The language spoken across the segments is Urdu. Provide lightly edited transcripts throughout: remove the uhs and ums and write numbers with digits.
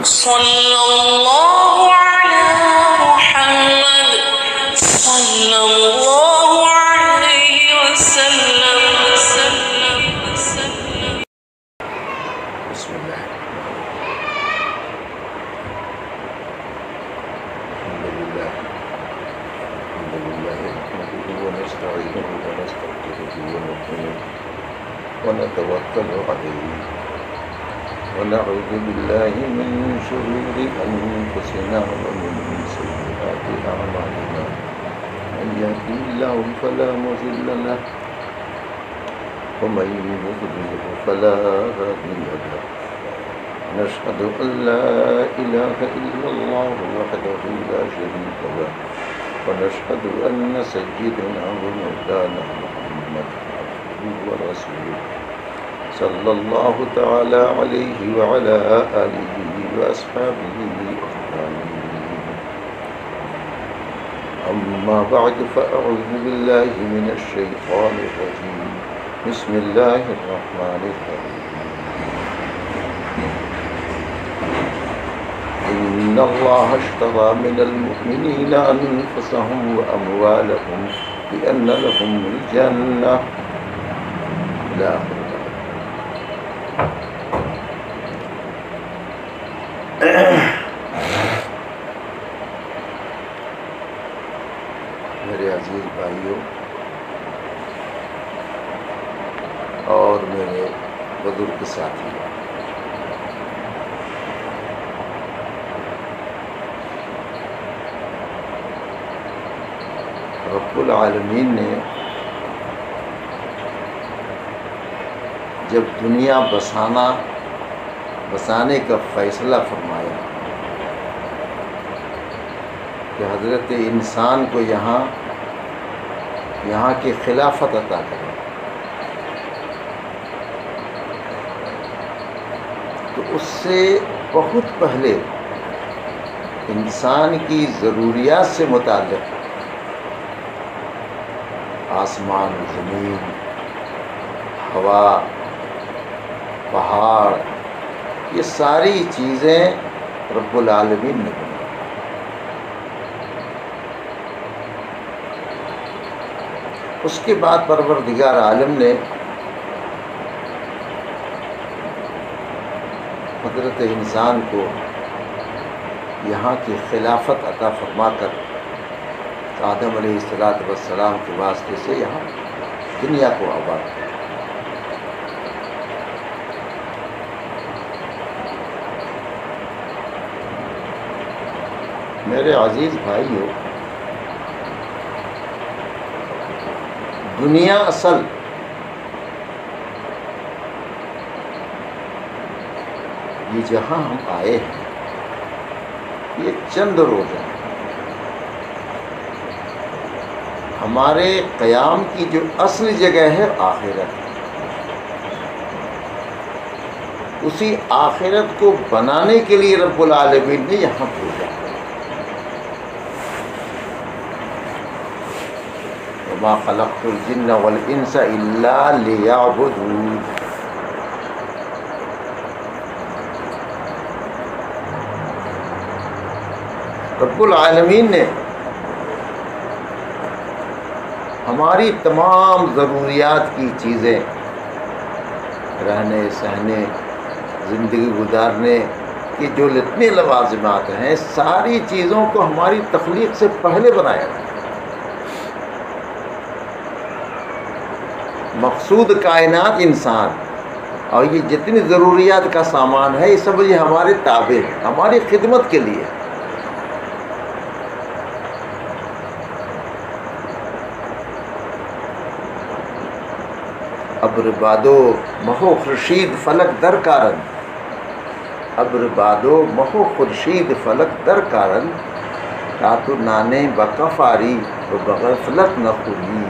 صلی اللہ علی محمد صلی اللہ علیہ وسلم بسم اللہ الحمد للہ نحمده ونستعینه ونستغفره ونؤمن ونتوکل علیہ ونعوذ باللہ من شرور انفسنا ومن سیئات اعمالنا من یهده اللہ فلا مضل له ومن يضلل فلا هادي له نشهد أن لا إله إلا الله وحده لا شريك له ونشهد أن سيدنا ومولانا محمد عبده ورسوله صلى الله تعالى عليه وعلى آله وأصحابه أجمعين أما بعد فأعوذ بالله من الشيطان الرجيم بسم الله الرحمن الرحيم إن الله اشترى من المؤمنين أنفسهم وأموالهم بأن لهم الجنة لا میرے عزیز بھائیوں اور میرے بزرگ ساتھی، رب العالمین نے جب دنیا بسانے کا فیصلہ فرمایا کہ حضرت انسان کو یہاں کی خلافت عطا کرے، تو اس سے بہت پہلے انسان کی ضروریات سے متعلق آسمان، زمین، ہوا، پہاڑ، یہ ساری چیزیں رب العالمین نے بنائی۔ اس کے بعد پروردگار عالم نے حضرت انسان کو یہاں کی خلافت عطا فرما کر آدم علیہ السلام کے واسطے سے یہاں دنیا کو آباد کیا۔ میرے عزیز بھائیو، دنیا اصل یہ جہاں ہم آئے ہیں یہ چند روز ہیں، ہمارے قیام کی جو اصل جگہ ہے آخرت، اسی آخرت کو بنانے کے لیے رب العالمین نے یہاں بھیجا۔ وما خلقت الجن والانس الا ليعبدون۔ رب العالمین نے ہماری تمام ضروریات کی چیزیں، رہنے سہنے، زندگی گزارنے کی جو جتنے لوازمات ہیں، ساری چیزوں کو ہماری تخلیق سے پہلے بنایا۔ مقصود کائنات انسان، اور یہ جتنی ضروریات کا سامان ہے یہ سب یہ ہمارے تابع ہے، ہماری خدمت کے لیے۔ ابر بادو مہو خورشید فلک در کارن، ابر بادو مہو خورشید فلک در کارن، تاتو نانے بکفاری و بغفلت نخولی۔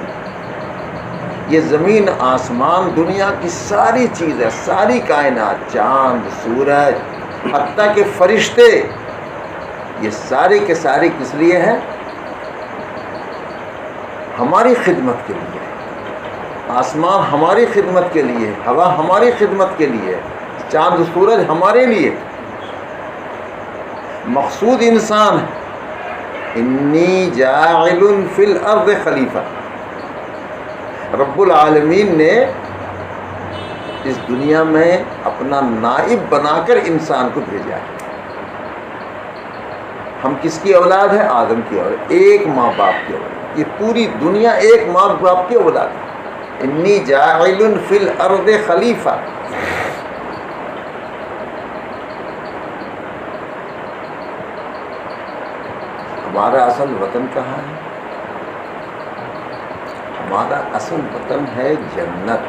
یہ زمین، آسمان، دنیا کی ساری چیزیں، ساری کائنات، چاند، سورج، حتیٰ کہ فرشتے، یہ سارے کے سارے کس لیے ہیں؟ ہماری خدمت کے لیے۔ آسمان ہماری خدمت کے لیے، ہوا ہماری خدمت کے لیے، چاند سورج ہمارے لیے۔ مقصود انسان ہے، انی جاعل فی الارض خلیفہ، رب العالمین نے اس دنیا میں اپنا نائب بنا کر انسان کو بھیجا ہے۔ ہم کس کی اولاد ہے؟ آدم کی اولاد، ایک ماں باپ کی اولاد، یہ پوری دنیا ایک ماں باپ کی اولاد ہے۔ انی جاعل فی الارض خلیفہ، ہمارا اصل وطن کہاں ہے؟ ہمارا اصل وطن ہے جنت،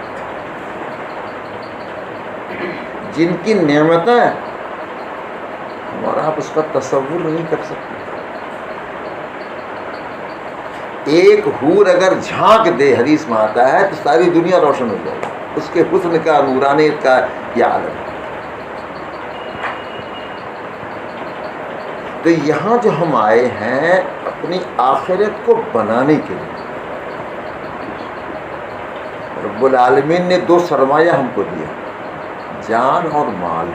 جن کی نعمتیں ہمارا آپ اس کا تصور نہیں کر سکتے۔ ایک حور اگر جھانک دے، حدیث میں آتا ہے، تو ساری دنیا روشن ہو جائے گی، اس کے حسن کا، نورانیت کا یہ عالم ہے۔ تو یہاں جو ہم آئے ہیں اپنی آخرت کو بنانے کے لیے، رب العالمین نے دو سرمایہ ہم کو دیا، جان اور مال۔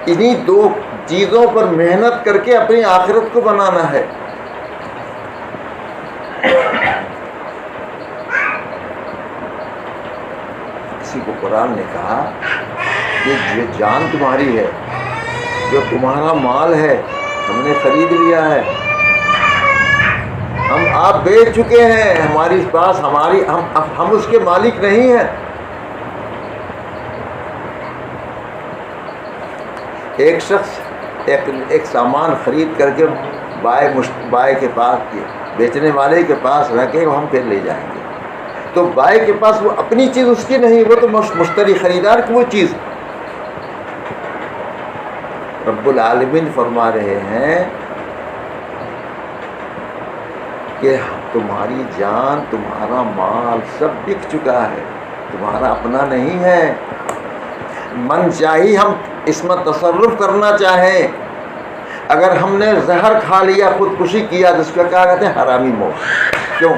انہی دو چیزوں پر محنت کر کے اپنی آخرت کو بنانا ہے۔ کسی کو قرآن نے کہا کہ جو جان تمہاری ہے، جو تمہارا مال ہے، ہم نے خرید لیا ہے، ہم آپ بیچ چکے ہیں، ہماری پاس ہم اس کے مالک نہیں ہیں۔ ایک شخص ایک سامان خرید کر کے بائے کے پاس، بیچنے والے کے پاس رکھ کے ہم پھر لے جائیں گے، تو بائے کے پاس وہ اپنی چیز اس کی نہیں، وہ تو مشتری خریدار کی وہ چیز۔ رب العالمین فرما رہے ہیں کہ تمہاری جان، تمہارا مال سب بک چکا ہے، تمہارا اپنا نہیں ہے۔ من چاہی ہم اس میں تصرف کرنا چاہیں، اگر ہم نے زہر کھا لیا، خودکشی کیا، تو اس کا کیا کہتے ہیں؟ حرامی موت۔ کیوں؟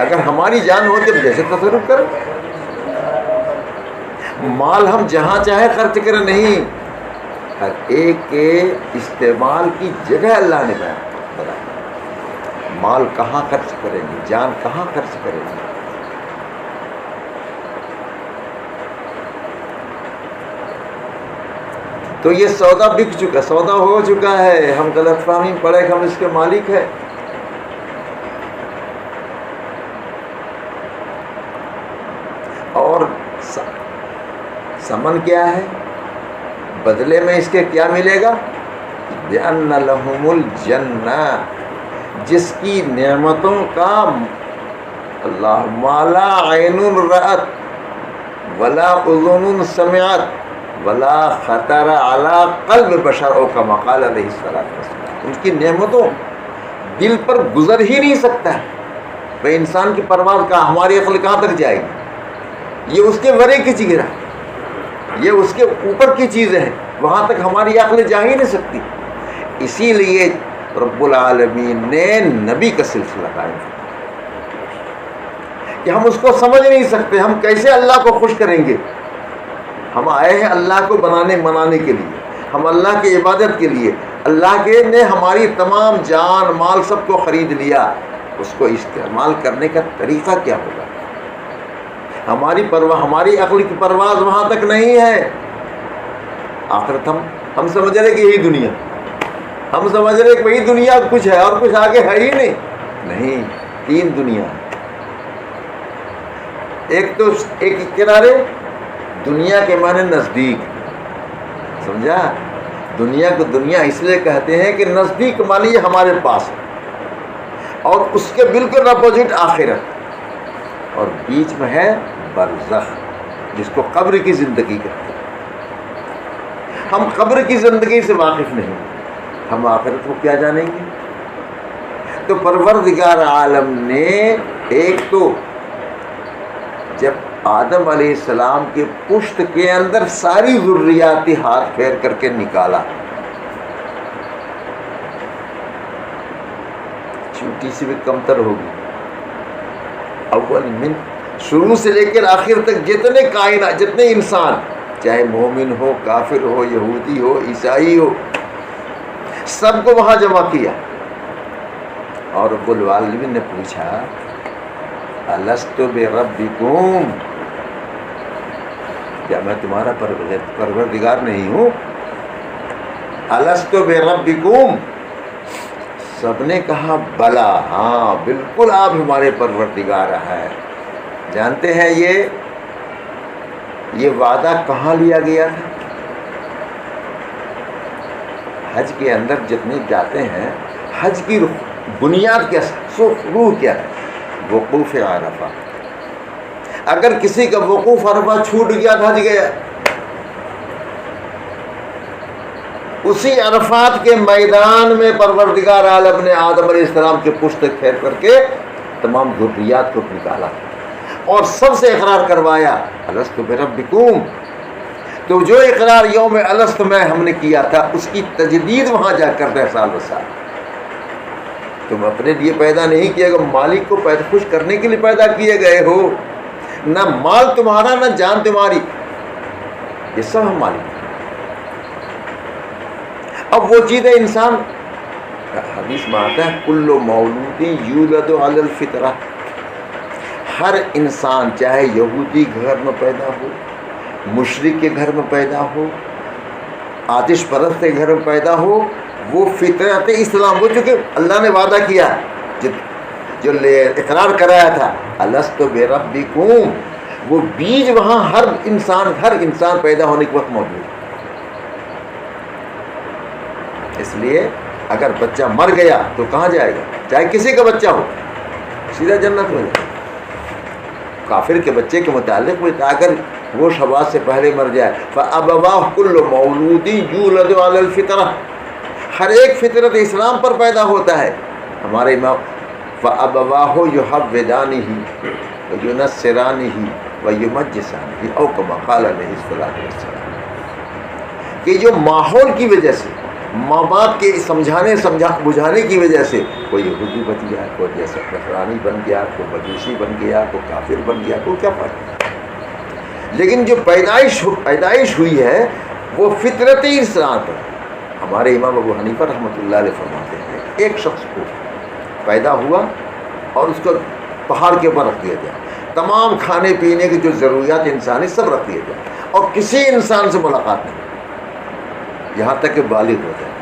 اگر ہماری جان ہو تو جیسے تصرف کریں، مال ہم جہاں چاہے خرچ کریں، نہیں، ہر ایک کے استعمال کی جگہ اللہ نے بتایا۔ مال کہاں خرچ کریں گے، جان کہاں خرچ کریں گے۔ تو یہ سودا بک چکا، سودا ہو چکا ہے، ہم غلط فہمی پڑے کہ ہم اس کے مالک ہیں۔ اور ثمن کیا ہے؟ بدلے میں اس کے کیا ملے گا؟ بِأَنَّ لَهُمُ الْجَنَّةَ، جس کی نعمتوں کا اللہ مالا عین رأت ولا اذن سمعت ولا خطر علی قلب بشر، او کما قال علیہ السلام، ان کی نعمتوں دل پر گزر ہی نہیں سکتا ہے۔ بھائی انسان کی پرواز کہاں، ہماری عقل کہاں تک جائے گی؟ یہ اس کے ورے کی چیز ہے، یہ اس کے اوپر کی چیزیں ہیں، وہاں تک ہماری عقل جا ہی نہیں سکتی۔ اسی لیے رب العالمین نے نبی کا سلسلہ قائم کیا کہ ہم اس کو سمجھ نہیں سکتے، ہم کیسے اللہ کو خوش کریں گے۔ ہم آئے ہیں اللہ کو منانے کے لیے، ہم اللہ کی عبادت کے لیے۔ اللہ کے نے ہماری تمام جان مال سب کو خرید لیا، اس کو استعمال کرنے کا طریقہ کیا ہوگا؟ ہماری عقل کی پرواز وہاں تک نہیں ہے۔ آخرت ہم سمجھ رہے کہ یہی دنیا، ہم سمجھ رہے کہ وہی دنیا کچھ ہے اور کچھ آگے ہے ہی نہیں، تین دنیا ہے۔ ایک کنارے دنیا کے معنی نزدیک، سمجھا؟ دنیا کو دنیا اس لیے کہتے ہیں کہ نزدیک معنی یہ ہمارے پاس ہے، اور اس کے بالکل اپوزٹ آخرت، اور بیچ میں ہے برزخ، جس کو قبر کی زندگی کہتے ہیں۔ ہم قبر کی زندگی سے واقف نہیں، ہم آخرت کو کیا جانیں گے؟ تو پروردگار عالم نے ایک تو جب آدم علیہ السلام کے پشت کے اندر ساری ذریاتی ہاتھ پھیر کر کے نکالا، چھوٹی سی بھی کمتر ہوگی، اول من، شروع سے لے کر آخر تک جتنے کائنات، جتنے انسان چاہے مومن ہو، کافر ہو، یہودی ہو، عیسائی ہو، سب کو وہاں جمع کیا. اور رب العالمین نے پوچھا الست بربکم، کیا میں تمہارا پروردگار نہیں ہوں؟ الست بربکم، سب نے کہا بلا، ہاں بالکل آپ ہمارے پروردگار ہیں. جانتے ہیں یہ وعدہ کہاں لیا گیا تھا؟ حج کے اندر جتنے جاتے ہیں، حج کی بنیاد کیا، روح کیا ہے؟ وقوف عرفہ. اگر کسی کا وقوف عرفہ چھوٹ گیا تو حج گیا. اسی عرفات کے میدان میں پروردگار عالم نے آدم علیہ السلام کے پشت پھیر کر کے تمام ذریات کو نکالا اور سب سے اقرار کروایا الست بربکم. تو جو اقرار یوم الست میں ہم نے کیا تھا اس کی تجدید وہاں جا کر رہے سال بسال. تم اپنے لیے پیدا نہیں کیے گا، مالک کو پیدا خوش کرنے کے لیے پیدا کیے گئے ہو. نہ مال تمہارا نہ جان تمہاری، یہ سب ہم مالک. اب وہ چیزیں انسان، حدیث میں آتا ہے کل مولود یولد علی الفطرہ، ہر انسان چاہے یہودی کے گھر میں پیدا ہو، مشرک کے گھر میں پیدا ہو، آتش پرست کے گھر میں پیدا ہو، وہ فطرت اسلام، وہ چونکہ اللہ نے وعدہ کیا جو اقرار کرایا تھا الست بربکم، وہ بیج وہاں ہر انسان پیدا ہونے کے وقت موجود ہے. اس لیے اگر بچہ مر گیا تو کہاں جائے گا؟ چاہے کسی کا بچہ ہو، سیدھا جنت میں جائے. کافر کے بچے کے متعلق بھی اگر وہ شباز سے پہلے مر جائے فَأَبَوَاهُ كُلُّ مَوْلُودٍ يُولَدُ عَلَى الْفِطْرَةِ، ہر ایک فطرت اسلام پر پیدا ہوتا ہے. ہمارے امام فَأَبَوَاهُ يُحَوِّدَانِهِ وَيُنَصِّرَانِهِ وَيُمَجِّسَانِهِ أَوْ كَمَا قَالَ عَلَيْهِ الصَّلَاةُ وَالسَّلَامُ، کہ جو ماحول کی وجہ سے، ماں باپ کے بجھانے کی وجہ سے کوئی یہودی بن گیا، کوئی جیسا نصرانی بن گیا، کوئی مجوسی بن گیا، کوئی کافر بن گیا، کوئی کیا فرق. لیکن جو پیدائش ہوئی ہے وہ فطرتی انسان پر. ہمارے امام ابو حنیفہ رحمۃ اللہ علیہ فرماتے ہیں ایک شخص کو پیدا ہوا اور اس کو پہاڑ کے اوپر رکھ دیا گیا، تمام کھانے پینے کی جو ضروریات انسانی سب رکھ دیا گیا، اور کسی انسان سے ملاقات نہیں یہاں تک کہ بالغ ہو جائے.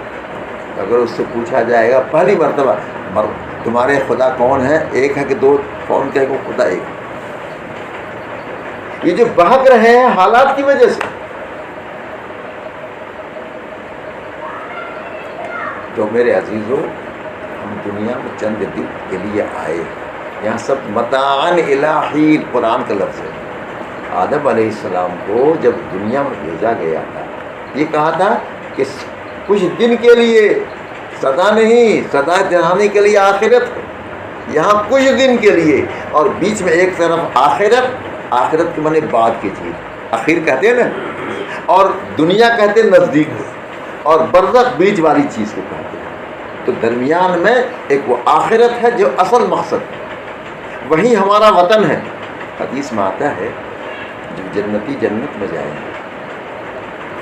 اگر اس سے پوچھا جائے گا پہلی مرتبہ تمہارے خدا کون ہے، ایک ہے کہ دو، کون کہے گا خدا ایک. یہ جو بہک رہے ہیں حالات کی وجہ سے. تو میرے عزیزو، ہم دنیا میں چند دن کے لیے آئے، یہاں سب متاعن الہی قرآن کا لفظ ہے. آدم علیہ السلام کو جب دنیا میں بھیجا گیا تھا، یہ کہا تھا کہ کچھ دن کے لیے، سدا نہیں، سدا جہانی کے لیے آخرت ہے. یہاں کچھ دن کے لیے، اور بیچ میں ایک طرف آخرت کے معنی بعد کی چیز، اخیر کہتے ہیں نا، اور دنیا کہتے ہیں نزدیک، اور برزخ بیچ والی چیز کو کہتے ہیں. تو درمیان میں ایک وہ آخرت ہے جو اصل مقصد ہے، وہی ہمارا وطن ہے. حدیث میں آتا ہے جب جنتی جنت میں جائیں گے،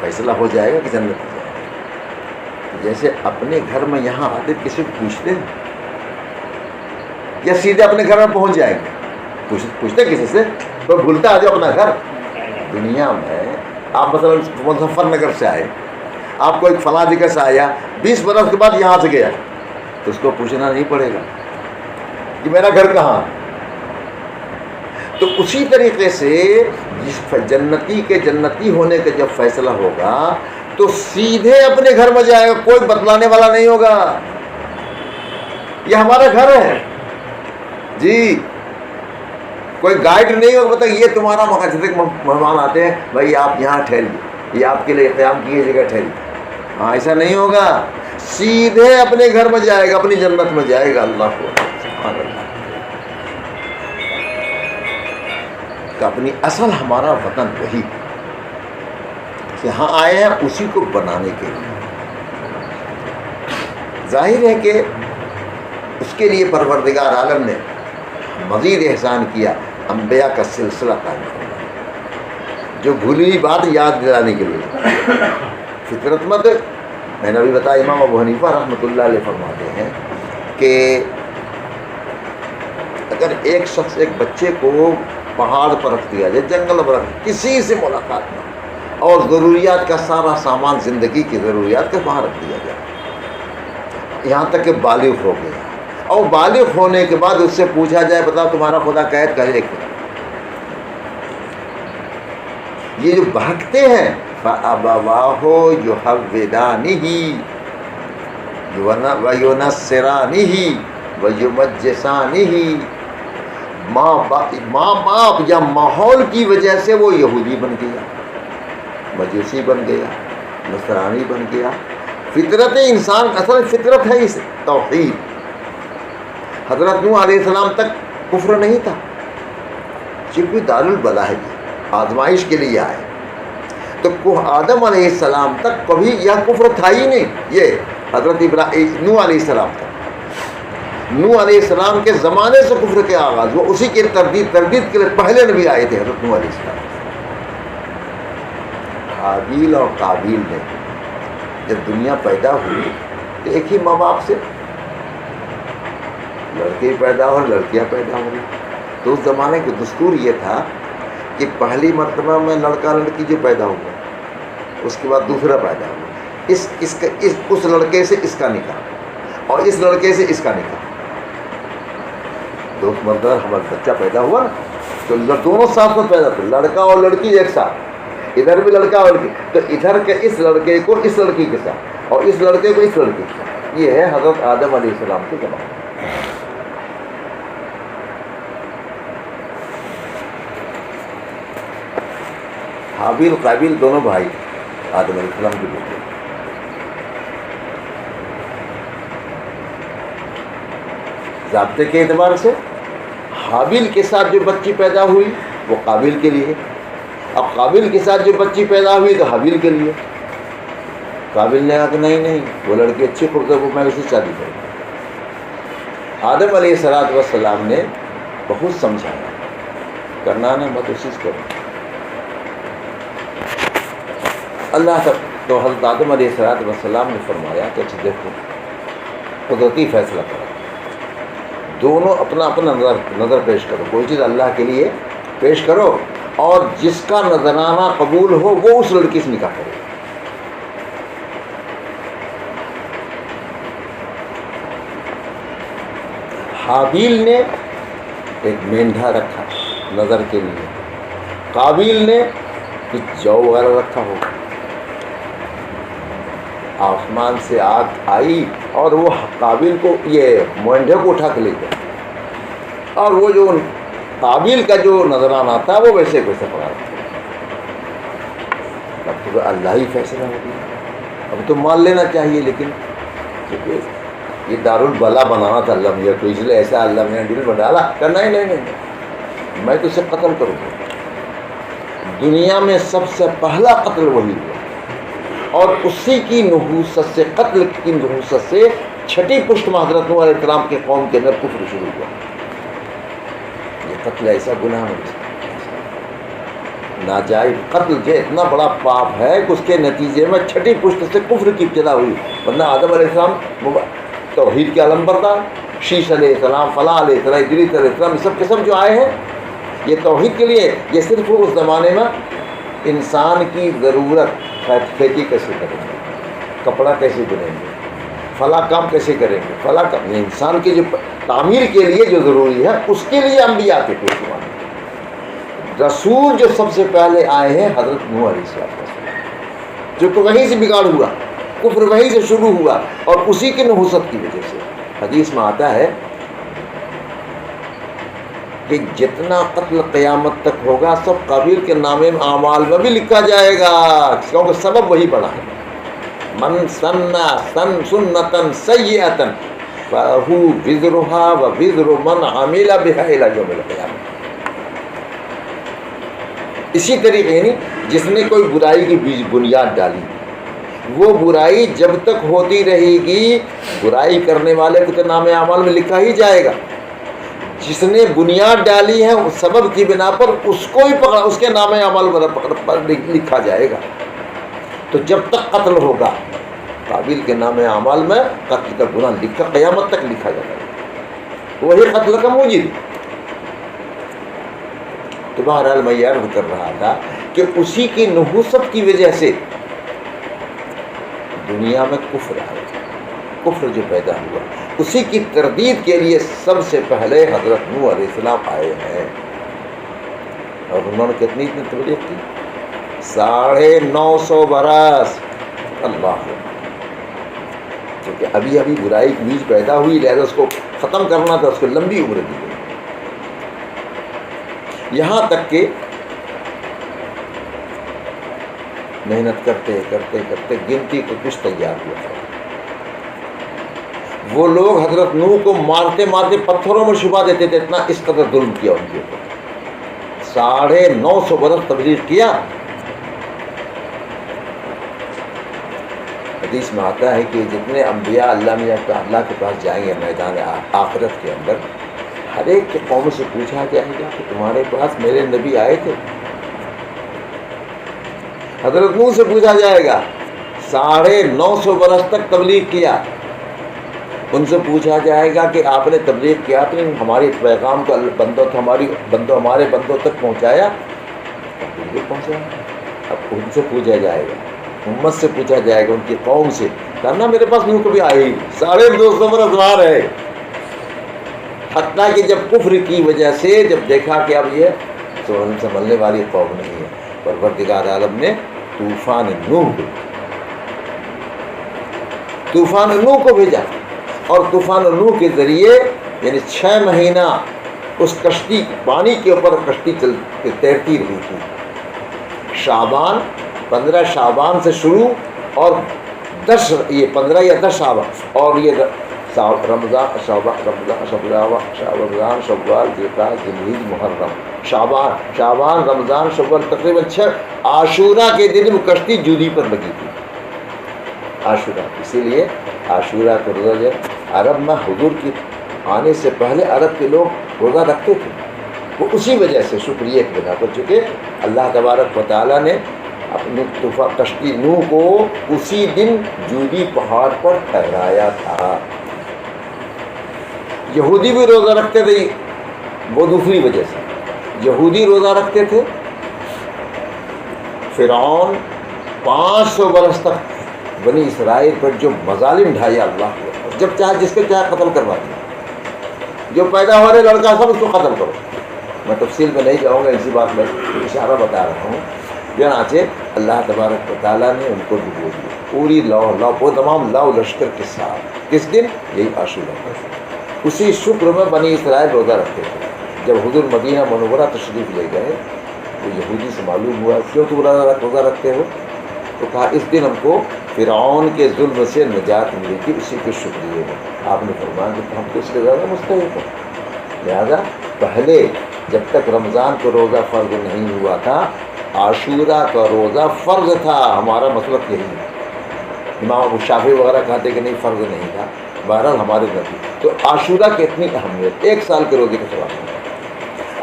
فیصلہ ہو جائے گا کہ جنت میں جائیں گے، جیسے اپنے گھر میں یہاں آتے کسی کو پوچھتے ہیں یا سیدھے اپنے گھر میں پہنچ جائیں گے؟ پوچھتے کسی سے؟ تو بھولتا آ جاؤ اپنا گھر. دنیا میں آپ مثلا مظفر نگر سے آئے، آپ کو ایک فلاں جگہ سے آیا، 20 برس کے بعد یہاں سے گیا، تو اس کو پوچھنا نہیں پڑے گا کہ میرا گھر کہاں. تو اسی طریقے سے جس جنتی کے جنتی ہونے کا جب فیصلہ ہوگا تو سیدھے اپنے گھر میں جائے گا، کوئی بتلانے والا نہیں ہوگا. یہ ہمارا گھر ہے جی، کوئی گائیڈ نہیں ہوگا بتا یہ تمہارا مکان. جیسے مہمان آتے ہیں، بھائی آپ یہاں ٹھہریے، یہ آپ کے لیے قیام کی جگہ ٹھہری. ہاں ایسا نہیں ہوگا، سیدھے اپنے گھر میں جائے گا، اپنی جنت میں جائے گا. اللہ کو سبحان اللہ. کہ اپنی اصل ہمارا وطن وہی یہاں آئے ہیں اسی کو بنانے کے لیے. ظاہر ہے کہ اس کے لیے پروردگار عالم نے مزید احسان کیا، انبیاء کا سلسلہ قائم کرنا. جو بھولی ہوئی بات یاد دلانے کے لیے. فطرت مت میں نے ابھی بتایا امام ابو حنیفہ رحمۃ اللہ علیہ فرماتے ہیں کہ اگر ایک شخص ایک بچے کو پہاڑ پر رکھ دیا جائے, جنگل پر رکھ, کسی سے ملاقات نہ, اور ضروریات کا سارا سامان, زندگی کی ضروریات کا وہاں رکھ دیا جائے, یہاں تک کہ بالغ ہو گیا, اور بالغ ہونے کے بعد اس سے پوچھا جائے بتاؤ تمہارا خدا قید کرے کیا, یہ جو بھاگتے ہیں فَأَبَوَاهُ يُحَوِّدَانِهِ وَيُنَصِّرَانِهِ وَيُمَجِّسَانِهِ, ماں باپ یا ماحول کی وجہ سے وہ یہودی بن گیا, مجوسی بن گیا, نصرانی بن گیا. فطرت انسان اصل فطرت ہے اس توحید. حضرت نوح علیہ السلام تک کفر نہیں تھا, چونکہ دارالبلا ہے, آزمائش کے لیے آئے. تو آدم علیہ السلام تک کبھی یہ کفر تھا ہی نہیں. یہ حضرت نوح علیہ السلام تک, نوح علیہ السلام کے زمانے سے کفر کے آغاز, وہ اسی کے تردید کے لیے پہلے نبی آئے تھے حضرت نوح علیہ السلام. حابیل اور قابیل نے جب دنیا پیدا ہوئی تو ایک ہی ماں باپ سے لڑکے پیدا ہو, لڑکیاں پیدا ہو رہی. تو اس زمانے کا دستور یہ تھا کہ پہلی مرتبہ میں لڑکا لڑکی جو پیدا ہوا, اس کے بعد دوسرا پیدا ہوا, اس لڑکے سے اس کا نکاح, اور اس لڑکے سے اس کا نکاح. دو مرتبہ ہمارا بچہ پیدا ہوا نا, تو دونوں ساتھ میں پیدا تھے, لڑکا اور لڑکی ایک ساتھ, ادھر بھی لڑکا اور لڑکی, تو ادھر کے اس لڑکے کو اس لڑکی کے ساتھ, اور اس لڑکے کو اس لڑکی کے ساتھ. یہ ہے حضرت آدم علیہ السلام کے زمانے. حابیل قابیل دونوں بھائی آدم علیہ السلام کے بیٹے. ضابطے کے اعتبار سے حابیل کے ساتھ جو بچی پیدا ہوئی وہ قابیل کے لیے, اب قابیل کے ساتھ جو بچی پیدا ہوئی تو حابیل کے لیے. قابیل نے کہا کہ نہیں وہ لڑکی اچھی خوبصورت, وہ میں اسی سے شادی کروں. آدم علیہ السلام نے بہت سمجھایا, کرنا نہ مت اسی سے کرو. اللہ تک تو حضرت آدم علیہ السلام نے فرمایا کہ اچھا دیکھو, قدرتی فیصلہ کرو, دونوں اپنا اپنا نظر پیش کرو, کوئی چیز اللہ کے لیے پیش کرو, اور جس کا نذرانہ قبول ہو وہ اس لڑکی سے نکاح کرے. حابیل نے ایک مینڈھا رکھا نظر کے لیے, قابیل نے کچھ جو وغیرہ رکھا ہو. آسمان سے آگ آئی اور وہ قابیل کو, یہ مینڈھے کو اٹھا کے لے گیا, اور وہ جو قابیل کا جو نظرانہ تھا وہ ویسے پڑا. اب تو اللہ ہی فیصلہ ہو گیا, اب تو مان لینا چاہیے, لیکن یہ دارالبلا بنانا تھا اللہ مجھے, تو اس لیے ایسا اللہ نے دل میں ڈالا کہ نہیں میں تو اسے قتل کروں گا. دنیا میں سب سے پہلا قتل وہی ہوا, اور اسی کی نحوست سے, قتل کی نحوست سے چھٹی پشت میں حضرت نوح علیہ السلام کے قوم کے اندر کفر شروع ہوا. یہ قتل ایسا گناہ ناجائز قتل جو اتنا بڑا پاپ ہے کہ اس کے نتیجے میں چھٹی پشت سے کفر کی ابتدا ہوئی. ورنہ آدم علیہ السلام توحید کے علم بردار, شیش علیہ السلام, فلاں علیہ السلام, ادریس علیہ السلام, یہ سب قسم جو آئے ہیں یہ توحید کے لیے. یہ صرف اس زمانے میں انسان کی ضرورت, کھیتی کیسے کریں گے, کپڑا کیسے بنیں گے, فلاں کام کیسے کریں گے, فلاں کام, انسان کی جو تعمیر کے لیے جو ضروری ہے اس کے لیے انبیاء کے پیش زمانے. رسول جو سب سے پہلے آئے ہیں حضرت نوح علیہ السلام, جو کہ وہیں سے بگاڑ ہوا, کفر وہیں سے شروع ہوا, اور اسی کی نحوست کی وجہ سے. حدیث میں آتا ہے کہ جتنا قتل قیامت تک ہوگا سب قابیل کے نام اعمال میں بھی لکھا جائے گا, کیونکہ سبب وہی بڑا ہے. من سنتا سیئتا فہو وزرها ووزر من عمل بها الی یوم القیامہ. اسی طریقے یعنی جس نے کوئی برائی کی بیج بنیاد ڈالی, وہ برائی جب تک ہوتی رہے گی برائی کرنے والے کو تو نام اعمال میں لکھا ہی جائے گا. جس نے بنیاد ڈالی ہے اس سبب کی بنا پر اس کو ہی پکڑا، اس کے نام عمل پر لکھا جائے گا۔ تو جب تک قتل ہوگا قابل کے نام اعمال میں قتل کا گناہ لکھا، قیامت تک لکھا جائے گا، وہی قتل کا موجب۔ تو بہرحال میں یہ عرض کر رہا تھا کہ اسی کی نحوست کی وجہ سے دنیا میں کفر آیا، کفر جو پیدا ہوا، اسی کی تردید کے لیے سب سے پہلے حضرت نوح علیہ السلام آئے ہیں۔ اور انہوں نے کتنی تبلیغ کی؟ 950 برس۔ اللہ، کیونکہ ابھی ابھی برائی کی بیج پیدا ہوئی، لہذا اس کو ختم کرنا تھا، اس کو لمبی عمر دی گئی، یہاں تک کہ محنت کرتے کرتے کرتے گنتی کو کچھ تیار ہوا۔ وہ لوگ حضرت نوح کو مارتے مارتے پتھروں میں چھپا دیتے تھے، اتنا اس قدر ظلم کیا ان کے اوپر۔ 950 برس تبلیغ کیا۔ حدیث میں آتا ہے کہ جتنے انبیاء اللہ کے پاس جائیں گے میدان آخرت کے اندر، ہر ایک کے قوم سے پوچھا جائے گا کہ تمہارے پاس میرے نبی آئے تھے؟ حضرت نوح سے پوچھا جائے گا، 950 برس تک تبلیغ کیا، ان سے پوچھا جائے گا کہ آپ نے تبلیغ کیا تو ہمارے پیغام کو ہمارے بندوں تک پہنچایا؟ بالکل پہنچایا۔ اب ان سے پوچھا جائے گا، امت سے پوچھا جائے گا، ان کی قوم سے، کہنا میرے پاس نوح کبھی آئے ہی 250 برس بعد ہے۔ حتیٰ کہ جب کفر کی وجہ سے جب دیکھا کہ اب یہ سنبھلنے والی قوم نہیں ہے، پروردگار عالم نے طوفان نوح کو بھیجا، اور طوفان نوح کے ذریعے یعنی 6 مہینہ اس کشتی پانی کے اوپر کشتی تیرتی رہی تھی۔ 15 شعبان سے شروع اور 15 یا 10 شعبان، اور یہ رمضان شوال ذوالحجہ محرم، شعبان رمضان شوال، تقریباً 6 عاشورہ کے دن وہ کشتی جودی پر لگی تھی۔ عاشورہ، اسی لیے عاشورہ کا روزہ جو عرب میں حضور کی آنے سے پہلے عرب کے لوگ روزہ رکھتے تھے، وہ اسی وجہ سے شکریہ کی بنا پر، چونکہ اللہ تبارک و تعالیٰ نے اپنے کشتی نوح کو اسی دن جودی پہاڑ پر ٹھہرایا تھا۔ یہودی بھی روزہ رکھتے تھے، وہ دوسری وجہ سے یہودی روزہ رکھتے تھے۔ فرعون 500 برس تک بنی اسرائیل پر جو مظالم ڈھایا اللہ کو، جب چاہے جس کو چاہے قتل کروا دیا، جو پیدا ہو رہے لڑکا سب اس کو قتل کرو۔ میں تفصیل میں نہیں جاؤں گا، اسی بات میں اشارہ بتا رہا ہوں۔ چنانچہ اللہ تبارک و تعالیٰ نے ان کو ڈبو دیا پوری وہ تمام لاؤ لشکر کے ساتھ۔ کس دن؟ یہی عاشورہ۔ اسی شکر میں بنی اسرائیل روزہ رکھتے تھے۔ جب حضور مدینہ منورہ تشریف لے گئے تو یہودی سے معلوم ہوا کیوں تم روزہ رکھتے ہو؟ تو کہا اس دن ہم کو فرعون کے ظلم سے نجات ملی تھی، اسی کے شکریہ میں۔ آپ نے فرمایا کہ ہم تو اس سے زیادہ مستحق ہیں، لہذا پہلے جب تک رمضان کا روزہ فرض نہیں ہوا تھا، عاشورہ کا روزہ فرض تھا۔ ہمارا مسلک یہی ہے۔ امام ابو شافعی وغیرہ کہتے کہ نہیں فرض نہیں تھا، بہرحال ہمارے نبی تو عاشورہ کی اتنی اہمیت، 1 سال کے روزے کے خلاف ہے۔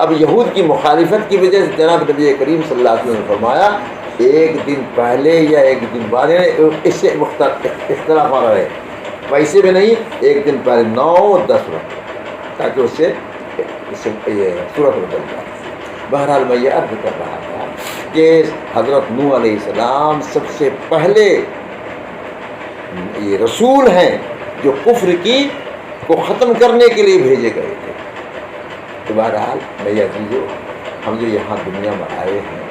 اب یہود کی مخالفت کی وجہ سے جناب نبی کریم صلی اللہ علیہ وسلم نے فرمایا 1 دن پہلے یا 1 دن بعد، اس سے اختلاف آ رہا ہے، پیسے میں نہیں، 1 دن پہلے 9-10 وقت، تاکہ اس سے یہ صورت بدل جائے۔ بہرحال میں یہ عرض کر رہا تھا کہ حضرت نوح علیہ السلام سب سے پہلے یہ رسول ہیں جو کفر کو ختم کرنے کے لیے بھیجے گئے تھے۔ تو بہرحال میرے عزیزو، ہم جو یہاں دنیا میں آئے ہیں،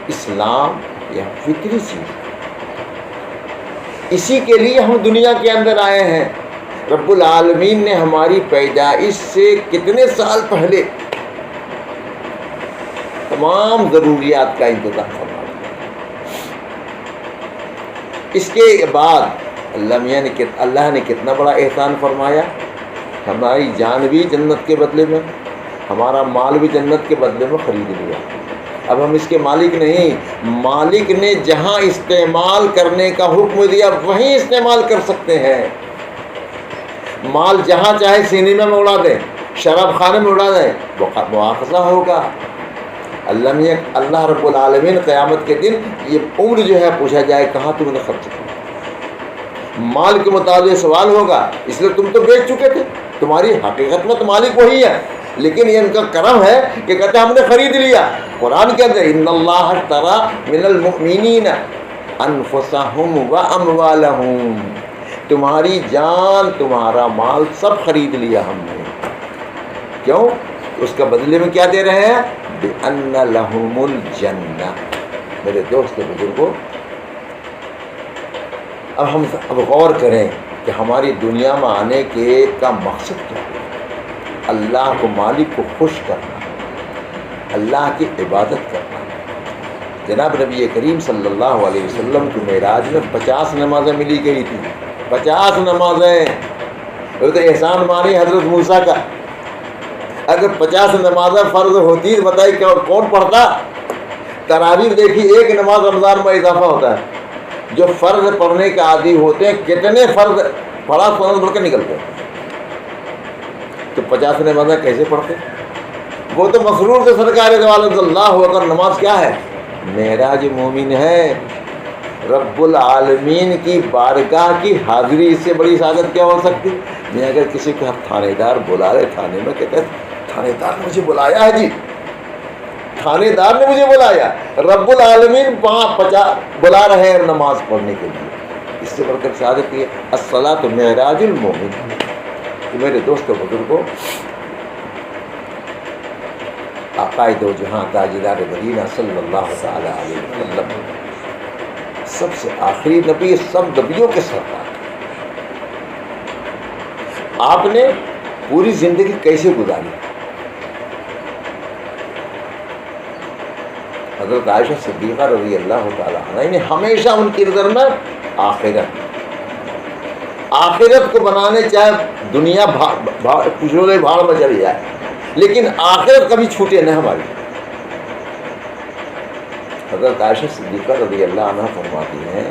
اسلام یہ فطری چیز ہے، اسی کے لیے ہم دنیا کے اندر آئے ہیں۔ رب العالمین نے ہماری پیدائش سے کتنے سال پہلے تمام ضروریات کا انتظام فرما دیا۔ اس کے بعد اللہ نے کتنا بڑا احسان فرمایا، ہماری جان بھی جنت کے بدلے میں، ہمارا مال بھی جنت کے بدلے میں خرید لیا۔ اب ہم اس کے مالک نہیں، مالک نے جہاں استعمال کرنے کا حکم دیا وہیں استعمال کر سکتے ہیں۔ مال جہاں چاہے سینما میں اڑا دیں، شراب خانے میں اڑا دیں مواخذہ ہوگا. اللہ رب العالمین قیامت کے دن یہ عمر جو ہے پوچھا جائے کہاں تم نے خرچ کیا. مال کے متعلق سوال ہوگا، اس لیے تم تو بیچ چکے تھے. تمہاری حقیقت میں تو مالک وہی ہے، لیکن یہ ان کا کرم ہے کہ کہتے ہم نے خرید لیا. قرآن کے اندر ان اللہ اشتری من المؤمنین انفسهم واموالهم، تمہاری جان تمہارا مال سب خرید لیا ہم نے. کیوں؟ اس کا بدلے میں کیا دے رہے ہیں؟ بِأَنَّ لَهُمُ الْجَنَّةِ. میرے دوست بزرگوں، اب غور کریں کہ ہماری دنیا میں آنے کا مقصد کیا ہے. اللہ کو مالک کو خوش کرنا، اللہ کی عبادت کرنا. جناب نبی کریم صلی اللہ علیہ وسلم کی معراج میں 50 نمازیں ملی گئی تھی. 50 نمازیں. وہ تو احسان مانی حضرت موسیٰ کا. اگر 50 نمازیں فرض ہوتی بتائی کون پڑھتا؟ تراویح دیکھی، ایک نماز رمضان میں اضافہ ہوتا ہے. جو فرض پڑھنے کے عادی ہوتے ہیں کتنے فرض پڑھ کے نکلتے ہیں، تو 50 نمازیں کیسے پڑھتے؟ وہ تو مسرور سے سرکار دو عالم صلی اللہ اکبر. نماز کیا ہے؟ معراج مومن ہے. رب العالمین کی بارگاہ کی حاضری، اس سے بڑی سعادت کیا ہو سکتی؟ میں اگر کسی کو تھانے دار بلا رہے تھانے میں، کہتے ہیں تھانے دار نے مجھے بلایا ہے جی، تھانے دار نے مجھے بلایا. رب العالمین 50 بلا رہے ہیں نماز پڑھنے کے لیے. اس سے بڑھ کر سعادت کی الصلاۃ معراج المومن. تو میرے دوستو بزرگوں، آقائے دو جہاں تاجدار مدینہ صلی اللہ تعالی علیہ وسلم سب سے آخری نبی، سب نبیوں کے سردار. آپ نے پوری زندگی کیسے گزاری؟ حضرت عائشہ صدیقہ رضی اللہ تعالیٰ عنہ نے ہمیشہ ان کی نظر میں آخرت کو بنانے، چاہے دنیا پچھلے بھاڑ میں چلی جائے، لیکن آخرت کبھی چھوٹے نہ ہماری. حضرت عائشہ صدیقہ رضی اللہ عنہ فرماتی ہیں،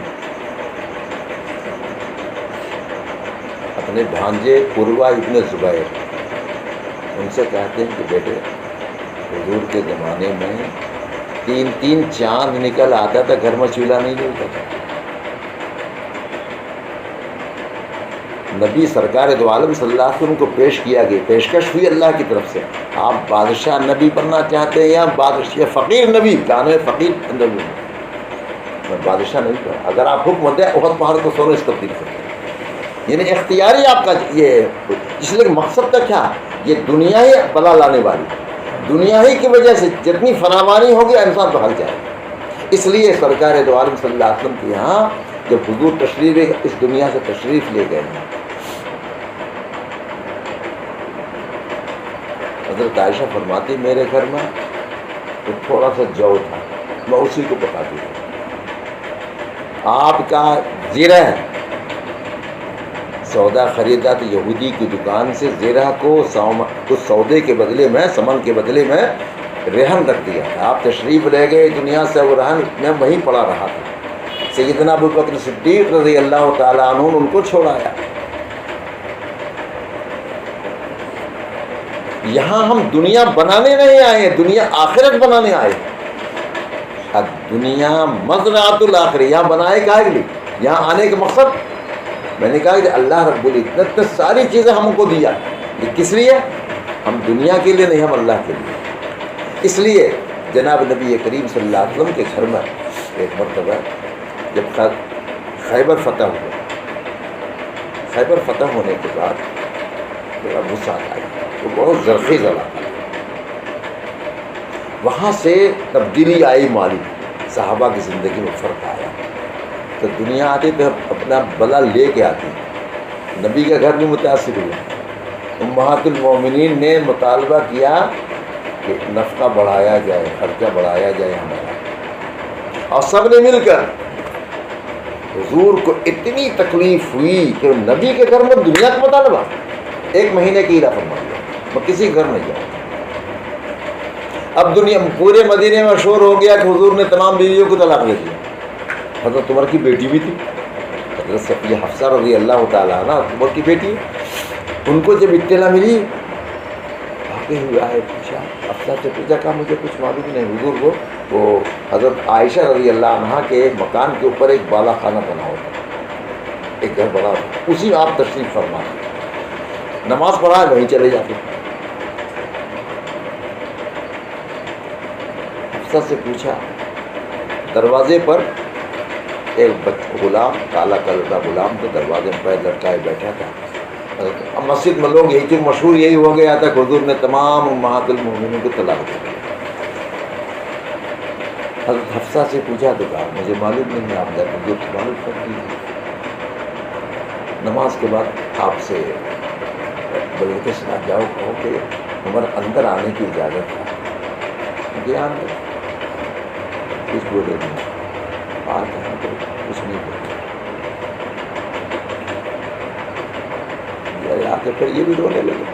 اپنے بھانجے عروہ ابن زبیر ان سے کہتے ہیں کہ بیٹے، حضور کے زمانے میں 3 چاند نکل آتا تھا، گھر میں چولہا نہیں جلتا تھا. نبی سرکار دو عالم صلی اللہ علیہ وسلم کو پیش کیا گیا، پیشکش ہوئی اللہ کی طرف سے، آپ بادشاہ نبی بننا چاہتے ہیں یا بادشاہ فقیر نبی؟ کہاں فقیر نبی، میں بادشاہ نہیں کروں. اگر آپ حکم دیں احد پہاڑ کو سونے سے تبدیل کر دیں، یعنی اختیاری آپ کا یہ. اس لیے مقصد تک کیا؟ یہ دنیا ہی بلا لانے والی، دنیا ہی کی وجہ سے جتنی فراوانی ہوگی انسان تو ہل جائے. اس لیے سرکار دو عالم صلی اللہ علیہ وسلم کے یہاں جب حضور تشریف اس دنیا سے تشریف لے گئے ہیں، حضرت عائشہ فرماتی میرے گھر میں تو تھوڑا سا جو تھا، میں اسی کو پکاتی ہوں. آپ کا زیرہ سودا خریدا تو یہودی کی دکان سے زیرہ کو اس سودے کے بدلے میں، سمن کے بدلے میں رہن رکھ دیا تھا. آپ تشریف لے گئے دنیا سے، وہ رہن میں وہیں پڑا رہا تھا. سیدنا ابوبکر صدیق رضی اللہ تعالیٰ عنہ ان کو چھوڑایا. یہاں ہم دنیا بنانے نہیں آئے، دنیا آخرت بنانے آئے. اب دنیا مزرعۃ الآخرہ، یہاں بنائے کائے لیے، یہاں آنے کا مقصد میں نے کہا کہ اللہ رب العزت نے ساری چیزیں ہم کو دیا. یہ کس لیے؟ ہم دنیا کے لیے نہیں، ہم اللہ کے لیے. اس لیے جناب نبی کریم صلی اللہ علیہ وسلم کے گھر میں ایک مرتبہ جب خیبر فتح ہوا، خیبر فتح ہونے کے بعد تھوڑا غصہ آیا، وہ بہت زرخیز علاقہ تھا. وہاں سے تبدیلی آئی، مالی صحابہ کی زندگی میں فرق آیا. تو دنیا آتی تو اپنا بلا لے کے آتی. نبی کا گھر بھی متاثر ہوا. امہات المومنین نے مطالبہ کیا کہ نفقہ بڑھایا جائے، خرچہ بڑھایا جائے ہمارا، اور سب نے مل کر. حضور کو اتنی تکلیف ہوئی کہ نبی کے گھر میں دنیا کا مطالبہ. 1 مہینے کی ہیرا فرما دیا، میں کسی گھر نہیں جاؤں. اب دنیا پورے مدینے میں شور ہو گیا کہ حضور نے تمام بیویوں کو طلاق دے دیا. حضرت عمر کی بیٹی بھی تھی، حضرت صفیہ حفصہ رضی اللہ تعالیٰ عنہ عمر کی بیٹی. ان کو جب اطلاع ملی بھاگتے ہوئے آئے، پوچھا، افسر سے پوچھا، کہا مجھے کچھ معلوم نہیں حضور، وہ حضرت عائشہ رضی اللہ عنہا کے ایک مکان کے اوپر ایک بالا خانہ بنا ہوتا ہے، ایک گھر بنا ہوتا ہے، اسی میں آپ تشریف فرما، نماز پڑھائے وہیں چلے جاتے۔ افسر سے پوچھا، دروازے پر ایک غلام، کالا کلر کا غلام تو دروازے میں پیر لٹکائے بیٹھا تھا۔ اب مسجد میں لوگ یہی مشہور یہی ہو گیا تھا کہ حضور نے تمام امہات المومنین کو طلاق دے دیا۔ حضرت حفصہ سے پوچھا تو کہا مجھے معلوم نہیں، آپ جا کر جو معلوم کر دیجیے۔ نماز کے بعد آپ سے بولے کہ سنا جاؤ، کہو کہ عمر اندر آنے کی اجازت ہے۔ مجھے اندر کچھ بولے نہیں، بات ہے تو کچھ نہیں بولے۔ آ کے پھر یہ بھی رونے لگے،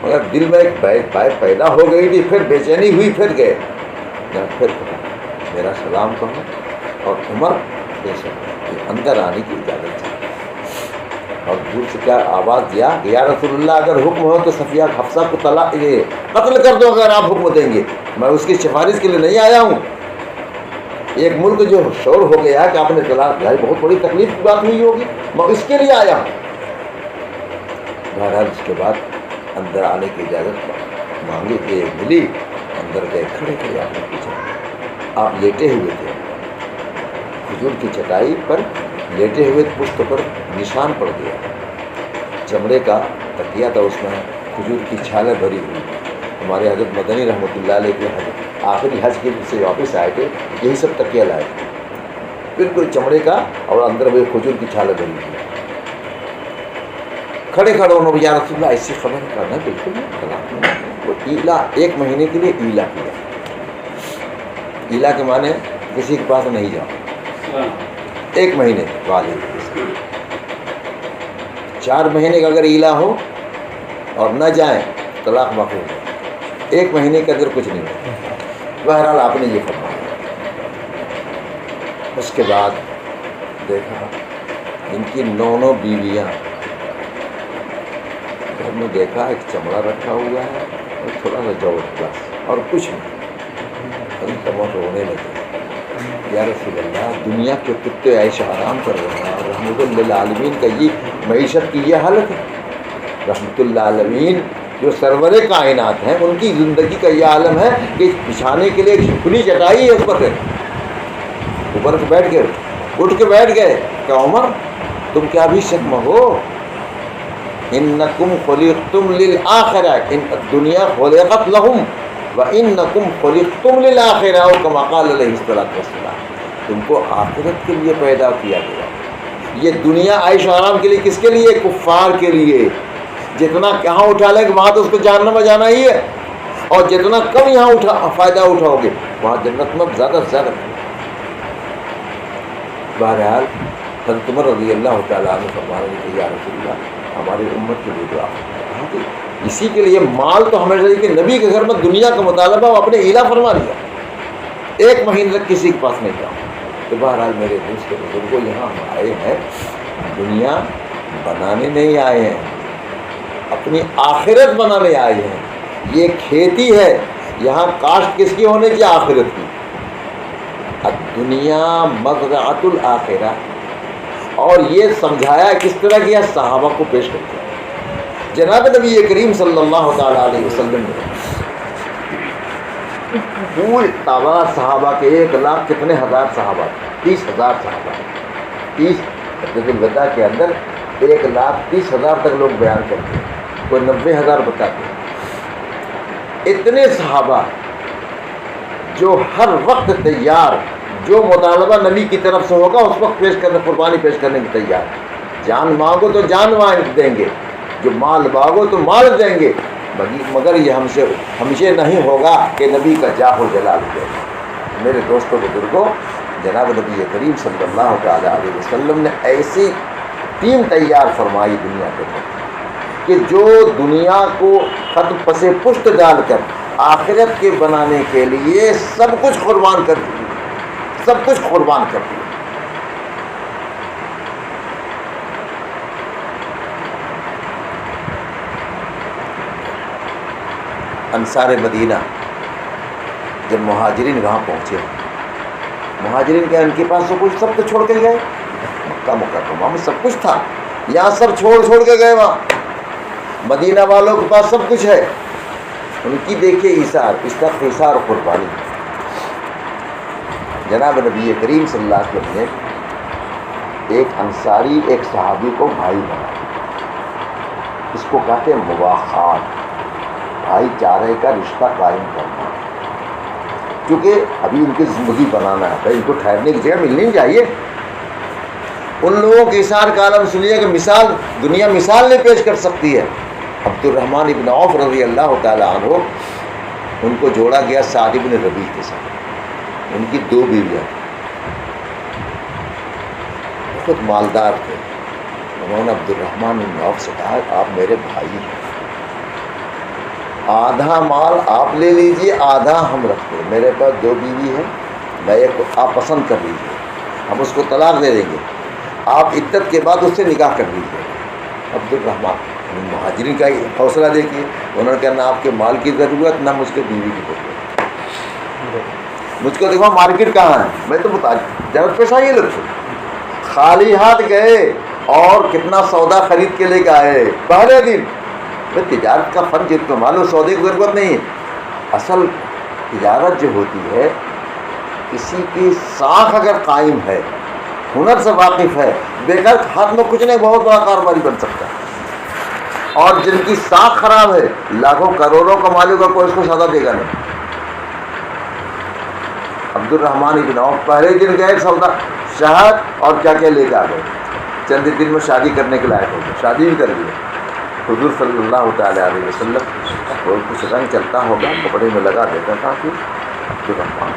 مگر دل میں ایک بات پیدا ہو گئی تھی، پھر بے چینی ہوئی، پھر گئے، جب پھر میرا سلام کہو اور عمر بے شک اندر آنے کی اجازت ہے۔ اور دور سے کیا آواز دیا کہ یا رسول اللہ اگر حکم ہو تو صفیہ حفصہ کو طلاق قتل کر دو اگر آپ حکم دیں گے، میں اس کی سفارش کے لیے نہیں آیا ہوں۔ ایک ملک جو شور ہو گیا کہ آپ نے طلاق دیا، بہت بڑی تکلیف کی بات ہوئی ہوگی، میں اس کے لیے آیا ہوں۔ بہرحال اس کے بعد اندر آنے کی اجازت مانگی کہ ملی، اندر گئے، کھڑے کھڑے آپ نے پوچھا، آپ لیٹے ہوئے تھے، کھجور کی چٹائی پر لیٹے ہوئے، پشت پر نشان پڑ گیا، چمڑے کا تکیہ تھا، اس میں کھجور کی چھالیں بھری ہوئی۔ ہمارے حضرت مدنی رحمۃ اللہ علیہ کے آخری حج کے سے واپس آئے تھے، یہی سب تکیہ لائے تھے، بالکل چمڑے کا، اور اندر وہ کھجور کی چھالیں بھری ہوئی۔ کھڑے کھڑے انہوں نے یا رسول اللہ ایسی خبر کرنا بالکل نہیں، طلاق نہیں۔ وہ ایلا 1 مہینے کے لیے ایلا کیا۔ ایلا کے معنی کسی کے پاس نہیں جاؤ، 1 مہینے والے، 4 مہینے کا اگر ایلا ہو اور نہ جائیں طلاق محفوظ ہے، 1 مہینے کے اندر کچھ نہیں ہو۔ بہرحال آپ نے یہ فرمایا۔ اس کے بعد دیکھا ان کی 9 بیویاں، گھر میں دیکھا ایک چمڑا رکھا ہوا ہے اور تھوڑا سا جو بس، اور کچھ نہیں۔ تمام رونے لگے، یا رسول اللہ دنیا کے کتے عیش آرام کر رہے ہیں، اور رحمت للعالمین کا یہ معیشت کی یہ حالت ہے۔ رحمت للعالمین جو سرور کائنات ہیں، ان کی زندگی کا یہ عالم ہے کہ بچھانے کے لیے ایک کھلی چٹائی ہے، اس پر اوپر بیٹھ گئے، اٹھ کے بیٹھ گئے کہ عمر تم کیا بھی شک میں ہو، انکم خلقتم للآخرہ، ان الدنیا خلقت لہم وانکم خلقتم للآخرہ، او کما قال علیہ الصلوۃ والسلام، تم کو آخرت کے لیے پیدا کیا گیا۔ یہ دنیا عیش و آرام کے لیے، کس کے لیے؟ کفار کے لیے۔ جتنا کہاں اٹھا لیں گے وہاں تو اس کو جہنم میں جانا ہی ہے، اور جتنا کم یہاں فائدہ اٹھاؤ گے وہاں جنت میں زیادہ سے زیادہ۔ بہرحال حضرت عمر رضی اللہ تعالیٰ عنہ فرما رہے تھے، یا رسول اللہ ہماری امت کے لیے دعا فرمائیں۔ اسی کے لیے مال تو ہمیشہ کہ نبی کے گھر میں دنیا کا مطالبہ وہ اپنے ایلا فرما لیا، 1 مہینے تک کسی کے پاس نہیں جاؤ۔ تو بہرحال میرے دوست بزرگوں، یہاں ہم آئے ہیں دنیا بنانے نہیں آئے ہیں، اپنی آخرت بنانے آئے ہیں۔ یہ کھیتی ہے، یہاں کاشت کس کی ہونے کی؟ آخرت کی۔ الدنیا مزرعۃ الآخرہ، اور یہ سمجھایا کس طرح کیا؟ صحابہ کو پیش کرتے ہیں۔ جناب نبی کریم صلی اللہ تعالیٰ علیہ وسلم نے پورے تعداد صحابہ کے 1,00,000 کتنے ہزار صحابہ، 30,000 صحابہ، 30 حجۃ الوداع کے اندر 1,30,000 تک لوگ بیان کرتے ہیں، کوئی 90,000 بتاتے ہیں۔ اتنے صحابہ جو ہر وقت تیار، جو مطالبہ نبی کی طرف سے ہوگا اس وقت پیش کرنے، قربانی پیش کرنے کی تیار۔ جان مانگو تو جان دیں گے، جو مال مانگو تو مال دیں گے، مگر یہ ہمشہ نہیں ہوگا کہ نبی کا جاہ و جلال دے۔ میرے دوستوں بزرگوں، جناب نبی کریم صلی اللہ تعالیٰ علیہ وسلم نے ایسی ٹیم تیار فرمائی دنیا کے اندر کہ جو دنیا کو خط پس پشت ڈال کر آخرت کے بنانے کے لیے سب کچھ قربان کر دیا، سب کچھ قربان کر دیا۔ انصار مدینہ جب مہاجرین وہاں پہنچے، مہاجرین کیا ان کے پاس تو کچھ سب تو چھوڑ کے گئے، مکہ مکرمہ میں سب کچھ تھا، یہاں سب چھوڑ کے گئے وہاں، مدینہ والوں کے پاس سب کچھ ہے، ان کی دیکھیے ایثار، اس کا ایثار و قربانی۔ جناب نبی کریم صلی اللہ علیہ وسلم نے ایک انصاری ایک صحابی کو بھائی بنا، اس کو کہتے ہیں مواخات، بھائی چارے کا رشتہ قائم کرنا، کیونکہ ابھی ان کی زندگی بنانا ہے، ان کو ٹھہرنے کی جگہ ملنی چاہیے۔ ان لوگوں کے ایثار کا عالم سنیے کہ مثال دنیا مثال نہیں پیش کر سکتی ہے۔ عبد الرحمن ابن عوف رضی اللہ تعالیٰ عنہ، ان کو جوڑا گیا سعد ابن ربیع کے ساتھ، ان کی 2 بیویاں، بہت مالدار تھے۔ انہوں نے عبد الرحمن ابن عوف سے کہا آپ میرے بھائی ہیں، آدھا مال آپ لے لیجئے، آدھا ہم رکھتے ہیں، میرے پاس 2 بیوی ہیں، میں ایک آپ پسند کر لیجئے، ہم اس کو طلاق دے دیں گے، آپ عدت کے بعد اس سے نکاح کر لیجئے۔ عبد الرحمن مہاجرین کا حوصلہ دیکھیے، انہوں نے کہا نہ آپ کے مال کی ضرورت نہ مجھ کے بیوی کی ضرورت، مجھ کو دیکھو مارکیٹ کہاں ہے، میں تو بتا ضرورت پیش آئیے، لوگ خالی ہاتھ گئے اور کتنا سودا خرید کے لے کے آئے پہلے دن۔ تجارت کا فن جتنا معلوم، سودے کی ضرورت نہیں ہے، اصل تجارت جو ہوتی ہے کسی کی ساکھ اگر قائم ہے، ہنر سے واقف ہے، بیکار ہاتھ میں کچھ نہیں، بہت بڑا کاروباری بن سکتا ہے۔ اور جن کی ساکھ خراب ہے، لاکھوں کروڑوں کا مالک ہے، کوئی اس کو سودا دے گا نہیں۔ عبد الرحمن ابن عوف پہلے دن گئے سودا شہد اور کیا کیا لے کے آ گئے، چند دن میں شادی کرنے کے لائق ہو گئے، شادی بھی کر لی۔ حضور صلی اللہ تعالیٰ علیہ وسلم کو کچھ رنگ چلتا ہوگا کپڑے میں لگا دیتا تھا کہ عبد الرحمن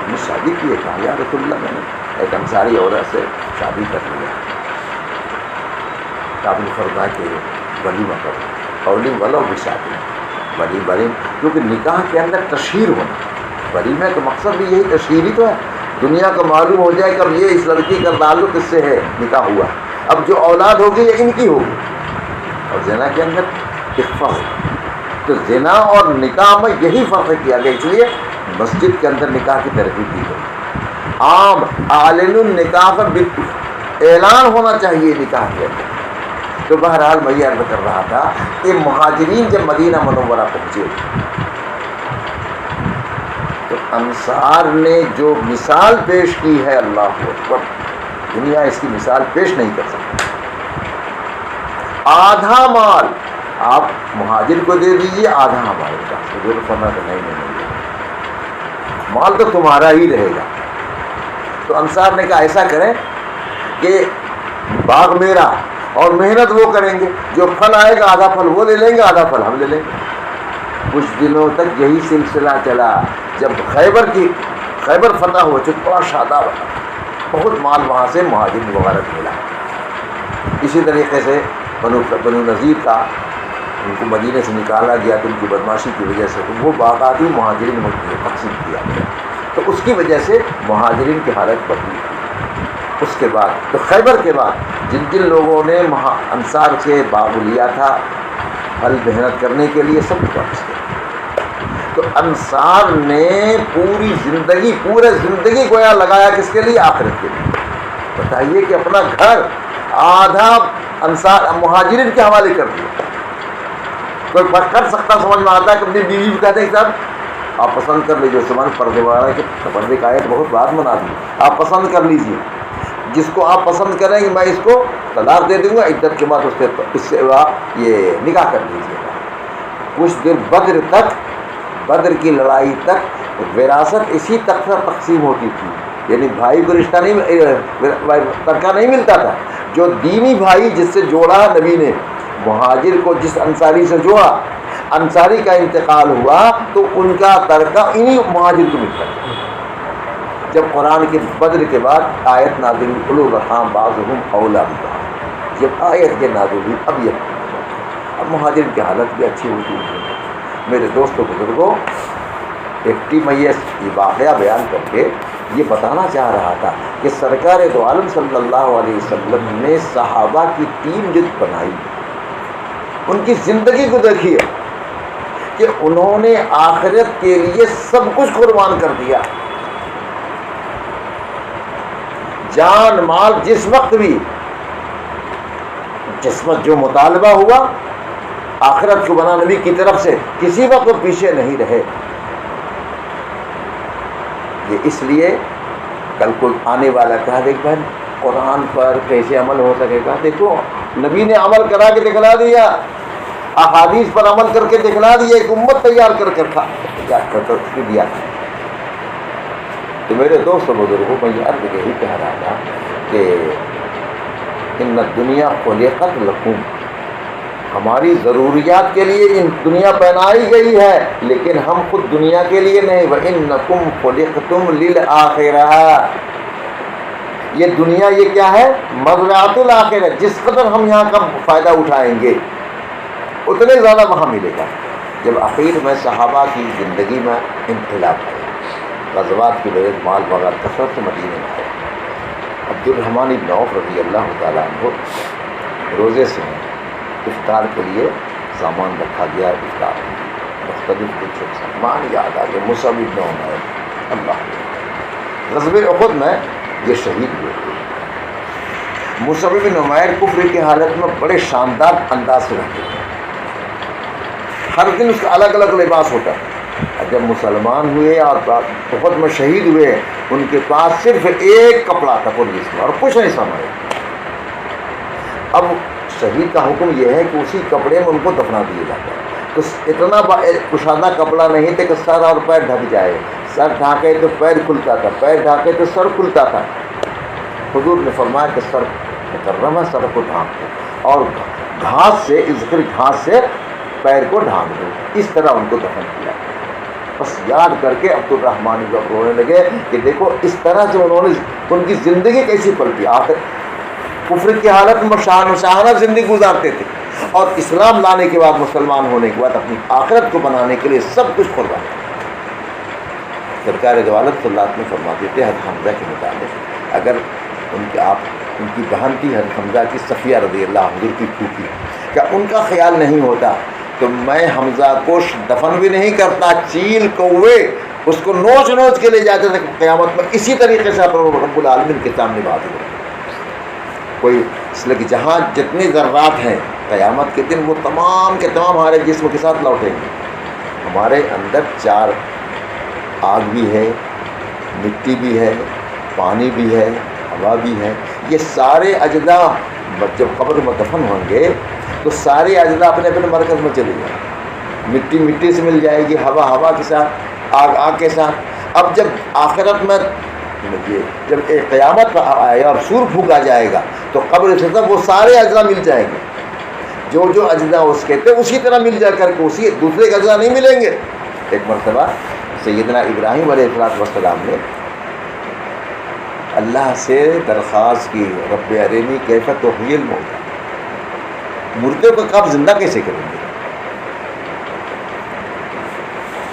نے شادی کی ہے، کہا یا رسول اللہ میں نے ایک انصاری عورت سے شادی کر لیا، آپ نے فرمایا کہ ولیمہ کرو، اولی ولو بھی شادی ولی، کیونکہ نکاح کے اندر تشہیر ہونا، ولیمہ کا مقصد بھی یہی تشہیر ہی تو ہے، دنیا کو معلوم ہو جائے کہ اب یہ اس لڑکی کا تعلق اس سے ہے، نکاح ہوا، اب جو اولاد ہوگی یہ ان کی ہوگی، اور زنا کے اندر اخفا ہوگا۔ تو زنا اور نکاح میں یہی فرق کیا گیا، اس لیے مسجد کے اندر نکاح کی ترغیب دی گئی، عام اعلن النکاح پر اعلان ہونا چاہیے نکاح کے اندر۔ تو بہرحال میں یہ عرض کر رہا تھا کہ مہاجرین جب مدینہ منورہ پہنچے تو انصار نے جو مثال پیش کی ہے، اللہ اکبر، دنیا اس کی مثال پیش نہیں کر سکتی۔ آدھا مال آپ مہاجر کو دے دیجیے، آدھا ہمارے پاس، حضور فرمایا کہ نہیں، مال تو تمہارا ہی رہے گا۔ تو انصار نے کہا ایسا کریں کہ باغ میرا اور محنت وہ کریں گے، جو پھل آئے گا آدھا پھل وہ لے لیں گے، آدھا پھل ہم لے لیں گے۔ کچھ دنوں تک یہی سلسلہ چلا، جب خیبر فتح ہو چکا، بڑا شاداب ہوا، بہت مال وہاں سے مہاجرین وغیرہ کو ملا۔ اسی طریقے سے بنو نذیر کا، ان کو مدینے سے نکالا گیا تو ان کی بدماشی کی وجہ سے وہ باغات بھی مہاجرین میں تقسیم کیا گیا، تو اس کی وجہ سے مہاجرین کی حالت بدلی۔ اس کے بعد تو خیبر کے بعد جن لوگوں نے انصار سے باغ لیا تھا پھل محنت کرنے کے لیے، سب واپس گئے۔ تو انصار نے پوری زندگی گویا لگایا کس کے لیے؟ آخرت کے لیے۔ بتائیے کہ اپنا گھر آدھا انصار مہاجرین کے حوالے کر دیا۔ کوئی کر سکتا، سمجھ میں آتا ہے کہ اپنی بیوی بھی کہتے ہیں صاحب آپ پسند کر لیجیے، سمان پردے والا کہ پردے کا آیت بہت بعد بنا دی، آپ پسند کر لیجیے، جس کو آپ پسند کریں گے میں اس کو طلاق دے دوں گا، عدت کے بعد اس سے یہ نکاح کر لیجیے گا۔ کچھ دیر بدر کی لڑائی تک وراثت اسی طرح تقسیم ہوتی تھی، یعنی بھائی کو رشتہ ترکہ نہیں ملتا تھا۔ جو دینی بھائی جس سے جوڑا نبی نے، مہاجر کو جس انصاری سے جوڑا، انصاری کا انتقال ہوا تو ان کا ترکہ انہی مہاجر کو ملتا تھا۔ جب قرآن کے بدر کے بعد آیت نازل ہوئی اولو الارحام بعضهم اولی ببعض، جب آیت کے نازل ہوئی اب مہاجر کی حالت بھی اچھی ہوتی ہے۔ میرے دوستوں بزرگوں، ایک ٹیم یہ واقعہ بیان کر کے یہ بتانا چاہ رہا تھا کہ سرکار دو عالم صلی اللہ علیہ وسلم نے صحابہ کی ٹیم جد بنائی، ان کی زندگی کو دیکھیے کہ انہوں نے آخرت کے لیے سب کچھ قربان کر دیا، جان مال، جس وقت بھی جس وقت جو مطالبہ ہوا آخرت کو بنا نبی کی طرف سے، کسی وقت وہ پیچھے نہیں رہے۔ یہ اس لیے کل کوئی آنے والا کہا دیکھ بھائی قرآن پر کیسے عمل ہو سکے گا، دیکھو نبی نے عمل کرا کے دکھلا دیا، احادیث پر عمل کر کے دکھلا دیا، ایک امت تیار کر دیا۔ تو میرے دوست بزرگوں میں یہ عرض یہی کہہ رہا تھا کہ ان الدنیا خلقت لکم، ہماری ضروریات کے لیے ان دنیا بنائی گئی ہے، لیکن ہم خود دنیا کے لیے نہیں۔ وَإِنَّكُمْ خُلِقْتُمْ لِلْآخِرَةِ، یہ دنیا یہ کیا ہے؟ مزرعۃ الآخرہ، جس قدر ہم یہاں کا فائدہ اٹھائیں گے اتنے زیادہ وہاں ملے گا۔ جب اخیر میں صحابہ کی زندگی میں انقلاب ہے، غزوات کی وجہ سے مال وغیرہ کثرت سے مدینے میں ہے، عبد الرحمن بن عوف رضی اللہ تعالیٰ عنہ روزے سے افطار کے لیے سامان رکھا گیا، افطار مختلف کچھ سامان یاد آ گیا، مصعب بن عمیر، اللہ غزوہ احد میں یہ شہید ہوئے تھے۔ مصعب بن عمیر کفر کی حالت میں بڑے شاندار انداز سے رہتے تھے، ہر دن اس کا الگ الگ لباس ہوتا ہے۔ جب مسلمان ہوئے اور احد میں شہید ہوئے، ان کے پاس صرف ایک کپڑا تھا پورے جسم میں اور کچھ نہیں سامان۔ اب شہید کا حکم یہ ہے کہ اسی کپڑے میں ان کو دفنا دیا جاتا ہے، تو اتنا کشادہ کپڑا نہیں تھا کہ سر اور پیر ڈھک جائے، سر ڈھانکے تو پیر کھلتا تھا، پیر ڈھانکے تو سر کھلتا تھا۔ حضور نے فرمایا کہ سر مکرم ہے، سر کو ڈھانک دو اور گھاس سے، ذکر گھاس سے پیر کو ڈھانک دو، اس طرح ان کو دفن کیا۔ بس یاد کر کے عبد الرحمن جب رونے لگے کہ دیکھو اس طرح سے انہوں نے ان کی زندگی کیسی پلٹی، آخر کفر کی حالت میں شاہانہ زندگی گزارتے تھے اور اسلام لانے کے بعد، مسلمان ہونے کے بعد اپنی آخرت کو بنانے کے لیے سب کچھ قربان کیا۔ سرکار دو عالم صلی اللہ علیہ وسلم فرماتے تھے حضرت حمزہ کے متعلق، اگر ان کی بہن تھی حضرت حمزہ کی صفیہ رضی اللہ عنہ، حضور کی پھوپھی، کیا ان کا خیال نہیں ہوتا تو میں حمزہ کو دفن بھی نہیں کرتا، چیل کوے اس کو نوچ نوچ کے لے جاتے تھے قیامت میں، اسی طریقے سے رب العالمین کے سامنے بات ہو کوئی، اس لیے کہ جہاں جتنے ذرات ہیں قیامت کے دن وہ تمام کے تمام ہمارے جسم کے ساتھ لوٹیں گے۔ ہمارے اندر چار آگ بھی ہے، مٹی بھی ہے، پانی بھی ہے، ہوا بھی ہے، یہ سارے اجزاء جب قبر میں دفن ہوں گے تو سارے اجزاء اپنے اپنے مرکز میں چلے جائیں، مٹی مٹی سے مل جائے گی، ہوا ہوا کے ساتھ، آگ آگ کے ساتھ۔ اب جب آخرت میں جب ایک قیامت آئے اور سور پھونکا جائے گا تو قبر سے تب وہ سارے اجزاء مل جائیں گے، جو اجزاء اس کے تھے اسی طرح مل جا کر کے، اسی دوسرے کے اجزاء نہیں ملیں گے۔ ایک مرتبہ سیدنا ابراہیم علیہ السلام نے اللہ سے درخواست کی، رب ارنی کیف تحیی الموتى، مردے کو کب زندہ کیسے کریں گے؟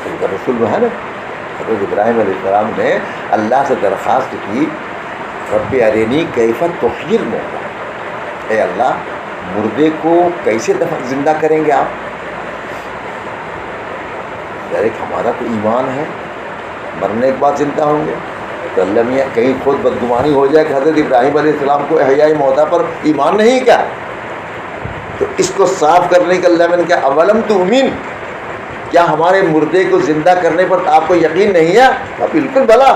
ان کا رسول میں ہے نا، حضرت ابراہیم علیہ السلام نے اللہ سے درخواست کی، رب ارنی کیف تحیی الموتى، اے اللہ مردے کو کیسے زندہ کریں گے آپ؟ یار ایک ہمارا تو ایمان ہے مرنے کے بعد زندہ ہوں گے، تو اللہ میاں کہیں خود بدگمانی ہو جائے کہ حضرت ابراہیم علیہ السلام کو احیاء موتیٰ پر ایمان نہیں کیا؟ تو اس کو صاف کرنے کے اللہ میں نے کیا اولم تؤمن، کیا ہمارے مردے کو زندہ کرنے پر آپ کو یقین نہیں ہے؟ بالکل بلا،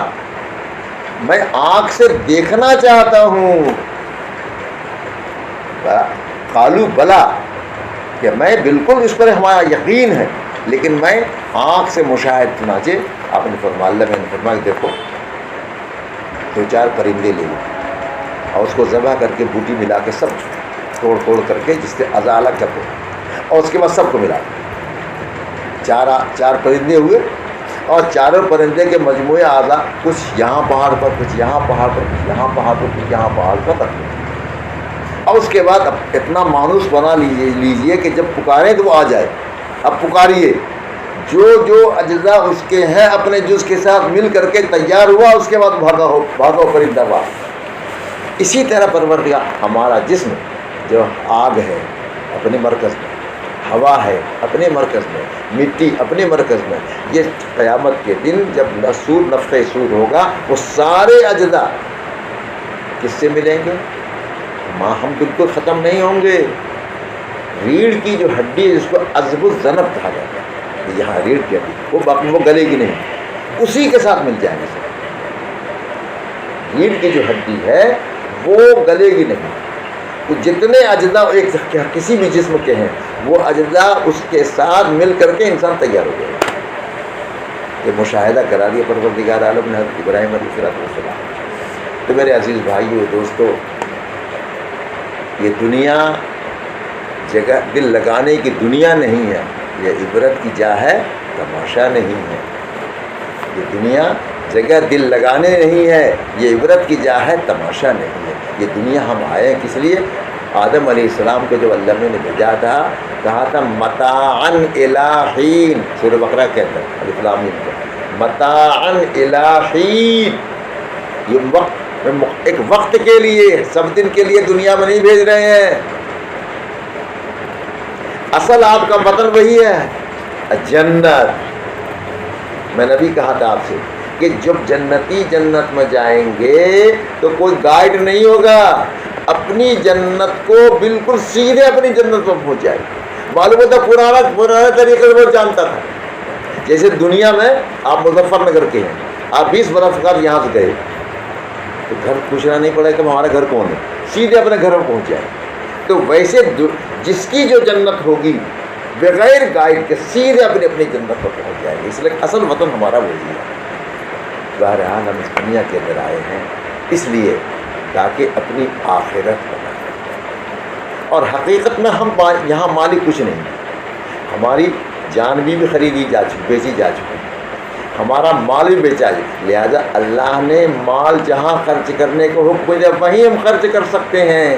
میں آنکھ سے دیکھنا چاہتا ہوں۔ قالو بلا، کہ میں بالکل اس پر ہمارا یقین ہے، لیکن میں آنکھ سے مشاہد، چنانچہ آپ نے فرمایا، اللہ میں نے فرمایا دیکھو دو چار پرندے لے لو اور اس کو ذبح کر کے بوٹی ملا کے سب توڑ کر کے جس سے اعضاء الگ کر دو، اور اس کے بعد سب کو ملا دو، چار پرندے ہوئے اور چاروں پرندے کے مجموعے اعضاء کچھ یہاں پہاڑ پر، کچھ یہاں پہاڑ پر، کچھ یہاں پہاڑ پر، کچھ یہاں پہاڑ پر رکھ دو، اور اس کے بعد اب اتنا مانوس بنا لیجئے کہ جب پکاریں تو وہ آ جائے۔ اب پکاریے، جو اجزاء اس کے ہیں اپنے جز کے ساتھ مل کر کے تیار ہوا، اس کے بعد بھاگو پرندہ ہوا۔ اسی طرح پروردگار ہمارا جسم جو آگ ہے اپنے مرکز میں، ہوا ہے اپنے مرکز میں، مٹی اپنے مرکز میں. یہ قیامت کے دن جب نفخہ صور ہوگا وہ سارے اجزاء کس سے ملیں گے؟ ہم بالکل ختم نہیں ہوں گے. ریڑھ کی جو ہڈی ہے جس کو عضب الذنب کہا جاتا ہے، یہاں ریڑھ کی ہڈی وہ گلے گی نہیں، اسی کے ساتھ مل جائیں گے سب. ریڑھ کی جو ہڈی ہے وہ گلے گی نہیں. وہ جتنے اجزاء ایک کسی بھی جسم کے ہیں وہ اجزاء اس کے ساتھ مل کر کے انسان تیار ہو جائے گا. یہ مشاہدہ کرا دیا پروردگار عالم نے حضرت ابراہیم علیہ السلام. تو میرے عزیز بھائیو دوستو، یہ دنیا جگہ دل لگانے کی دنیا نہیں ہے، یہ عبرت کی جا ہے، تماشا نہیں ہے. یہ دنیا جگہ دل لگانے نہیں ہے، یہ عبرت کی جا ہے، تماشا نہیں ہے. یہ دنیا ہم آئے کس لیے؟ آدم علیہ السلام کو جب اللہ نے بھیجا تھا کہا تھا متاعا الی حین، سورہ بقرہ کہتا ہے الف لام میم، متاعا الی حین. یہ وقت ایک وقت کے لیے، سب دن کے لیے دنیا میں نہیں بھیج رہے ہیں. اصل آپ کا وطن وہی ہے جنت. میں نے بھی کہا تھا آپ سے کہ جب جنتی جنت میں جائیں گے تو کوئی گائیڈ نہیں ہوگا، اپنی جنت کو بالکل سیدھے اپنی جنت میں پہنچ جائے. معلوم ہوتا پرانا طریقے سے وہ جانتا تھا. جیسے دنیا میں آپ مظفر نگر کے ہیں، آپ 20 برس بعد یہاں سے گئے تو گھر پوچھنا نہیں پڑے کہ ہمارا گھر کون ہے، سیدھے اپنے گھر میں پہنچ جائے. تو ویسے جس کی جو جنت ہوگی بغیر گائیڈ کے سیدھے اپنی جنت پر پہنچ جائے گی. اس لیے اصل وطن ہمارا وہی ہے. بہرحال ہم اس دنیا کے اندر آئے ہیں اس لیے تاکہ اپنی آخرت بنائیں. اور حقیقت میں ہم یہاں مالک کچھ نہیں. ہماری جان بھی خریدی جا چکی، بیچی جا چکی، ہمارا مال بھی بیچا جائے. لہذا اللہ نے مال جہاں خرچ کرنے کو حکم دیا وہیں ہم خرچ کر سکتے ہیں.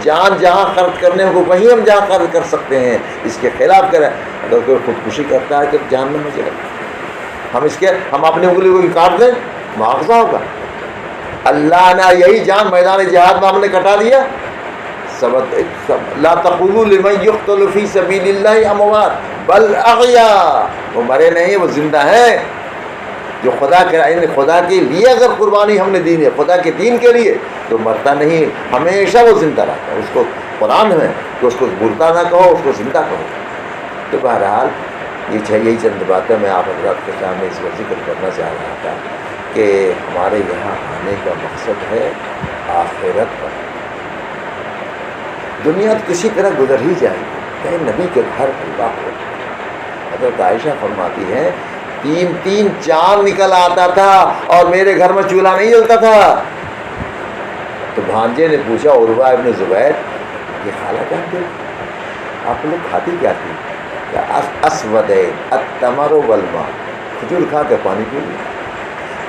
جان جہاں خرچ کرنے کو وہیں ہم جہاں خرچ کر سکتے ہیں. اس کے خلاف کریں اگر کوئی خودکشی کرتا ہے تو جہنم میں چلے. ہم اپنی انگلی کو کاٹ دیں مواخذہ ہوگا. اللہ نے یہی جان میدان جہاد میں ہم نے کٹا دیا. لا تقولوا لمن يقتل في سبيل الله اموات بل احياء. وہ مرے نہیں، وہ زندہ ہیں. جو خدا کے لیے اگر قربانی ہم نے دی ہے، خدا کے دین کے لیے، تو مرتا نہیں، ہمیشہ وہ زندہ رہتا ہے. اس کو قرآن ہے کہ اس کو مردہ نہ کہو، اس کو زندہ کہو. تو بہرحال یہی چند باتیں میں آپ حضرات کے سامنے اس کا ذکر کرنا چاہ رہا تھا کہ ہمارے یہاں آنے کا مقصد ہے آخرت پر. دنیا کسی طرح گزر ہی جائے گی، کہ نبی کے گھر اللہ ہو. حضرت عائشہ فرماتی ہے 3 چاند نکل آتا تھا اور میرے گھر میں چولہا نہیں جلتا تھا. تو بھانجے نے پوچھا عروہ ابن زبیر، یہ خالہ جانتے آپ لوگ کھاتی کیا تھی؟ اسودین التمر والماء، کھجور کھا کے پانی پی لیا.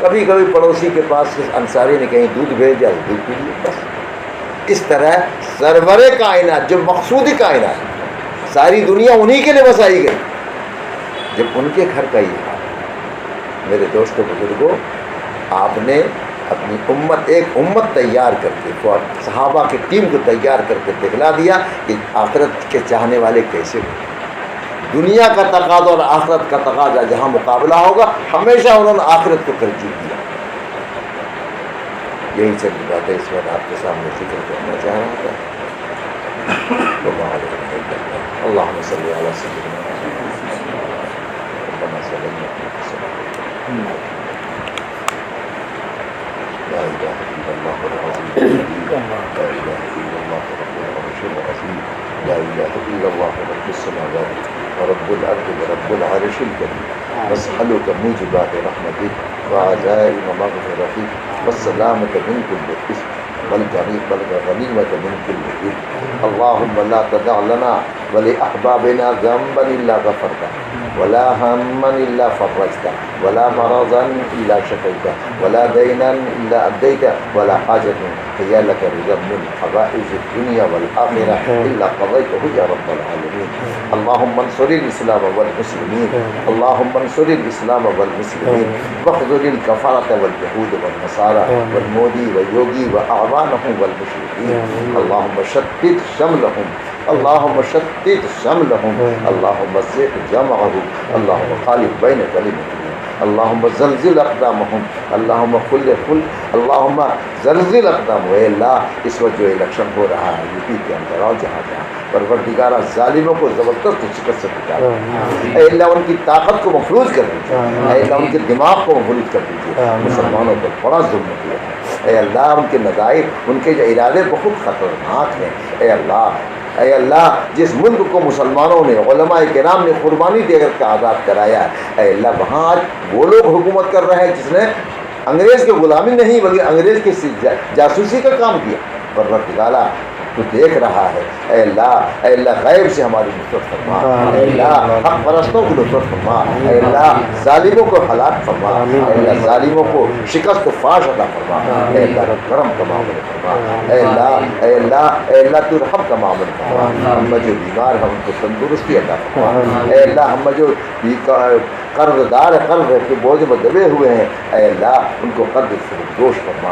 کبھی کبھی پڑوسی کے پاس انصاری نے کہیں دودھ بھیج دیا، دودھ پی لیا بس. اس طرح سرور کائنات جو مقصود کائنات ساری دنیا انہی کے لیے بسائی گئی. جب ان کے گھر کا یہ حال، میرے دوستوں بزرگوں، آپ نے اپنی ایک امت تیار کر کے صحابہ کی ٹیم کو تیار کر کے دکھلا دیا کہ آخرت کے چاہنے والے کیسے ہو. دنیا کا تقاضا اور آخرت کا تقاضا جہاں مقابلہ ہوگا ہمیشہ انہوں نے آخرت کو ترجیح دیا. یہی چند باتیں اس وقت آپ کے سامنے ذکر کرنا چاہ رہا تھا. اللہم صلی علی سیدنا ربنا صلی لا الہ الا اللہ العظیم لا الہ الا اللہ رب العرش العظیم لا الہ الا اللہ رب السماوات ورب الارض ورب العرش الکریم نسألک موجبات رحمتک وعزائم مغفرتک والسلامة من كل إثم والغنيمة من كل إثم. اللهم لا تدع لنا ولأحبابنا ذنبا إلا غفرته ولا هما إلا فرجته ولا مرضا إلا شفيته ولا دينا إلا أديته ولا حاجة هي لك رضا من حوائج الدنيا والآخرة إلا قضيته يا رب العالمين. اللهم انصر الإسلام والمسلمين، اللهم انصر الإسلام والمسلمين واخذل الكفرة واليهود والنصارى والمودي واليوغي وأعوانهم والمشركين. اللهم شتت شملهم اللهم شتت شملهم اللهم زد جمعهم اللهم خالف بين كلمتهم اللهم زلزل اقدامهم اللهم اللهم زلزل اقدامهم. اے اللہ اس وقت جو الیکشن ہو رہا ہے یو پی کے اندر اور جہاں جہاں پروردگارہ ظالموں کو زبردست شکست سے پہنچا. اے اللہ ان کی طاقت کو مفلوج کر دیجیے. اے اللہ ان کے دماغ کو مفلوج کر دیجیے. مسلمانوں پر بڑا ظلم کیا ہے. اے اللہ ان کے نظائر ان کے جو ارادے بہت خطرناک ہیں. اے اللہ جس ملک کو مسلمانوں نے علماء کرام نے قربانی دے کر کے آزاد کرایا ہے اے اللہ وہاں آج وہ لوگ حکومت کر رہے ہیں جس نے انگریز کی غلامی نہیں بلکہ انگریز کی جاسوسی کا کام کیا. پروردگارہ تو دیکھ رہا ہے. اے اللہ غیب سے ہماری نصرت فرما. اے اللہ حق پرستوں کو نصرت فرما. اے اللہ ظالموں کو ہلاک فرما. اے اللہ ظالموں کو شکست و فاش عطا فرما. اے اللہ کرم کا معاملہ فرما. اے اللہ تو رحم کا معاملہ فرما. ہم جو بیمار ہیں ان کو تندرستی عطا فرما. اے اللہ ہم جو قرض دار قرض کے بوجھ میں دبے ہوئے ہیں اے اللہ ان کو قرض سے دوش فرما.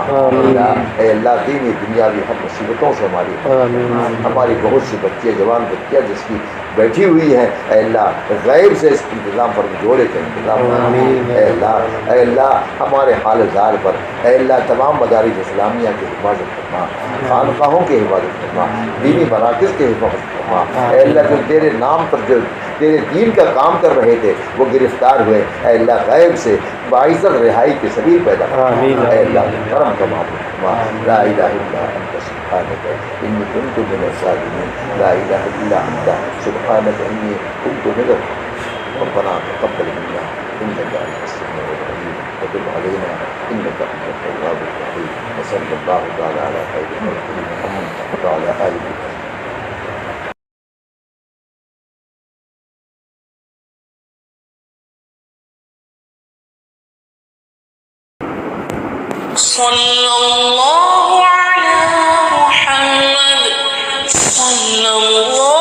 اے اللہ دینی دنیاوی ہر مصیبتوں سے ہماری بہت سی بچیاں جوان بچیاں جس کی بیٹھی ہوئی ہیں اے اللہ غیب سے اس انتظام پر جوڑے کا انتظام. اے اللہ ہمارے حال زار پر اے اللہ تمام مدارس اسلامیہ کی حفاظت فرما. خانقاہوں کی حفاظت فرما. دینی مراکز کی حفاظت فرما. اے اللہ جو تیرے نام پر جو تیرے دین کا کام کر رہے تھے وہ گرفتار ہوئے اے اللہ غیب سے باعزت رہائی کے سبیل پیدا فرما. اے اللہ کرم کا معاملہ فرما. لا الہ الا انت سبحانک انی کنت من الظالمین. لا الہ الا انت سبحانک انی کنت من ربنا تقبل منا انک انت السمیع العلیم وتب علینا انک انت التواب الرحیم. وصلی اللہ تعالی علی خیر خلقہ محمد وعلی آلہ. صلی اللہ علی محمد صلی اللہ